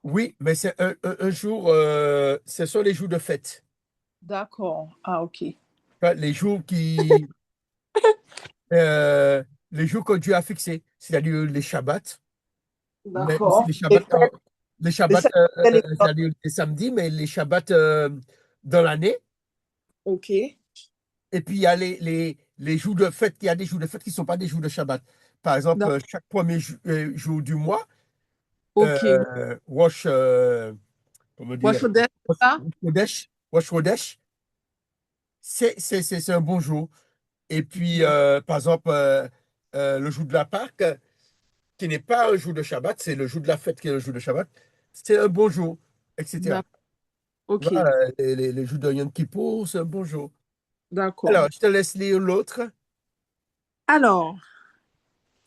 A: oui, mais c'est un jour, ce sont les jours de fête.
B: D'accord. Ah, OK.
A: Enfin, euh, les jours que Dieu a fixés, c'est-à-dire les Shabbats, mais aussi
B: D'accord. Et fête,
A: les
B: les
A: Shabbats,
B: fêtes de l'école.
A: c'est-à-dire les samedis, mais les Shabbats dans l'année.
B: OK.
A: Et puis, il y a les jours de fête, il y a des jours de fête qui ne sont pas des jours de Shabbat. Par exemple,
B: D'ac-
A: chaque premier jour du mois,
B: OK.
A: Rosh, comment
B: Moi,
A: dire,
B: je faisais ça.
A: Rosh Chodesh, c'est un bon jour. Et puis, par exemple, le jour de la Pâque, qui n'est pas un jour de Shabbat, c'est le jour de la fête qui est le jour de Shabbat, c'est un bon jour, etc.
B: D'accord. OK.
A: Voilà, les jours de Yom Kippour, c'est un bon jour.
B: D'accord.
A: Alors, je te laisse lire l'autre.
B: Alors,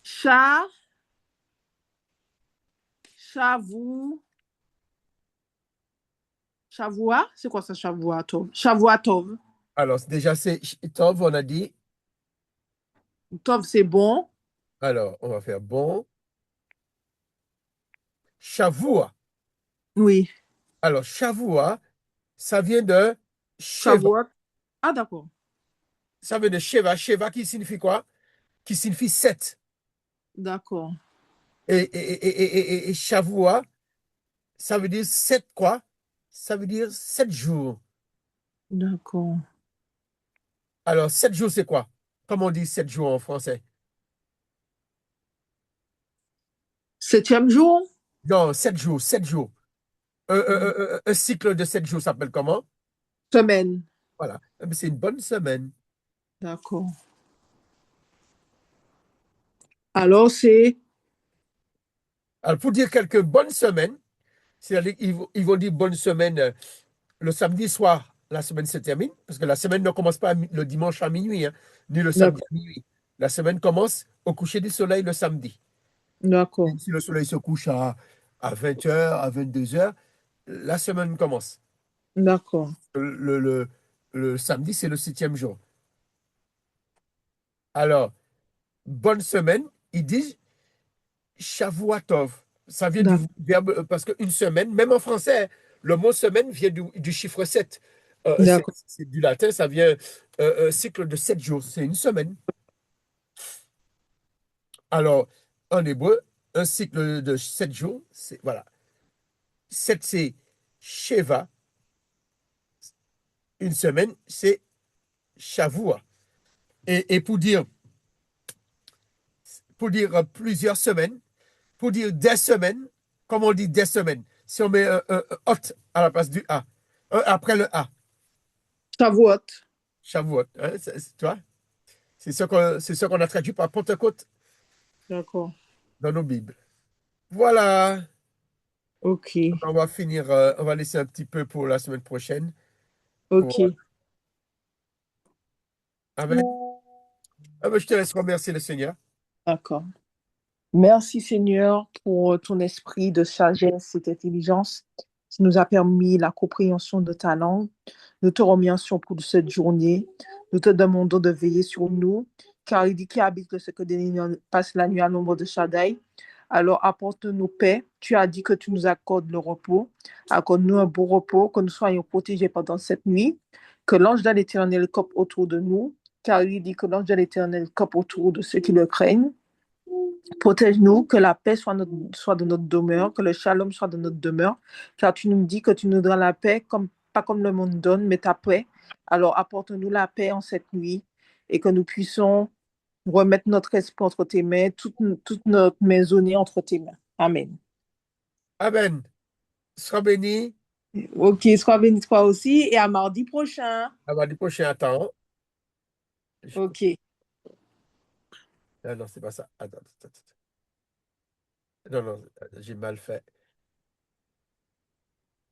B: chat, chavou, chavoua. C'est quoi ça, chavoua, Tov? Chavoua, Tov.
A: Alors, déjà, c'est Tov, on a dit.
B: Tov, c'est bon.
A: Alors, on va faire bon. Shavua.
B: Oui.
A: Alors, Shavua, ça vient de Sheva.
B: Chavoua. Ah, d'accord.
A: Ça vient de Sheva. Sheva qui signifie quoi? qui signifie 7.
B: D'accord.
A: Et Shavua, ça veut dire 7 quoi? Ça veut dire 7 jours.
B: D'accord.
A: Alors, 7 jours, c'est quoi? Comment on dit 7 jours en français?
B: Septième jour?
A: Non, 7 jours, 7 jours. Un cycle de 7 jours s'appelle comment?
B: Semaine.
A: Voilà. Eh bien, c'est une bonne semaine.
B: D'accord. Alors, c'est
A: Alors, pour dire quelques bonnes semaines, c'est-à-dire ils vont dire bonne semaine le samedi soir, la semaine se termine, parce que la semaine ne commence pas le dimanche à minuit, hein, ni le samedi
B: d'accord.
A: à minuit. La semaine commence au coucher du soleil le samedi. Et
B: D'accord.
A: si le soleil se couche à 20h, à 22h, la semaine commence.
B: D'accord.
A: Le, le- le samedi, c'est le 7e jour. Alors, bonne semaine, ils disent Shavuatov. Ça vient du
B: D'ac-
A: verbe, parce qu'une semaine, même en français, le mot semaine vient du chiffre 7.
B: D'accord.
A: C'est du latin, ça vient un cycle de 7 jours. C'est une semaine. Alors, en hébreu, un cycle de 7 jours, c'est voilà. 7 c'est Sheva. Une semaine, c'est Shavua. Et pour dire plusieurs semaines, pour dire des semaines, comme on dit des semaines, si on met un hot à la place du A, après le A,
B: Shavuot.
A: Shavuot, hein, tu vois, c'est ce qu'on a traduit par Pentecôte
B: D'accord.
A: dans nos Bibles. Voilà,
B: OK.
A: on va finir, on va laisser un petit peu pour la semaine prochaine. Pour,
B: OK.
A: Amen. Ah ben, je te laisse remercier le Seigneur.
B: D'accord. Merci Seigneur pour ton esprit de sagesse et d'intelligence qui nous a permis la compréhension de ta langue. Nous te remercions pour cette journée. Nous te demandons de veiller sur nous, car il dit qui habite le secret des nuits passe la nuit à l'ombre de Shaddai. Alors apporte-nous paix. Tu as dit que tu nous accordes le repos. Accorde-nous un beau repos, que nous soyons protégés pendant cette nuit, que l'ange de l'Éternel campe autour de nous, car il dit que l'ange de l'Éternel campe autour de ceux qui le craignent. Protège-nous, que la paix soit de notre demeure, que le shalom soit de notre demeure, car tu nous dis que tu nous donnes la paix, pas comme le monde donne, mais ta paix. Alors apporte-nous la paix en cette nuit et que nous puissions remettre notre esprit entre tes mains, toute notre maisonnée entre tes mains. Amen.
A: Amen. Sois béni.
B: Ok, sois béni toi aussi et à mardi prochain.
A: À mardi prochain, attends.
B: Ok.
A: Ah non, c'est pas ça. Attends, attends, attends. Non, non, j'ai mal fait.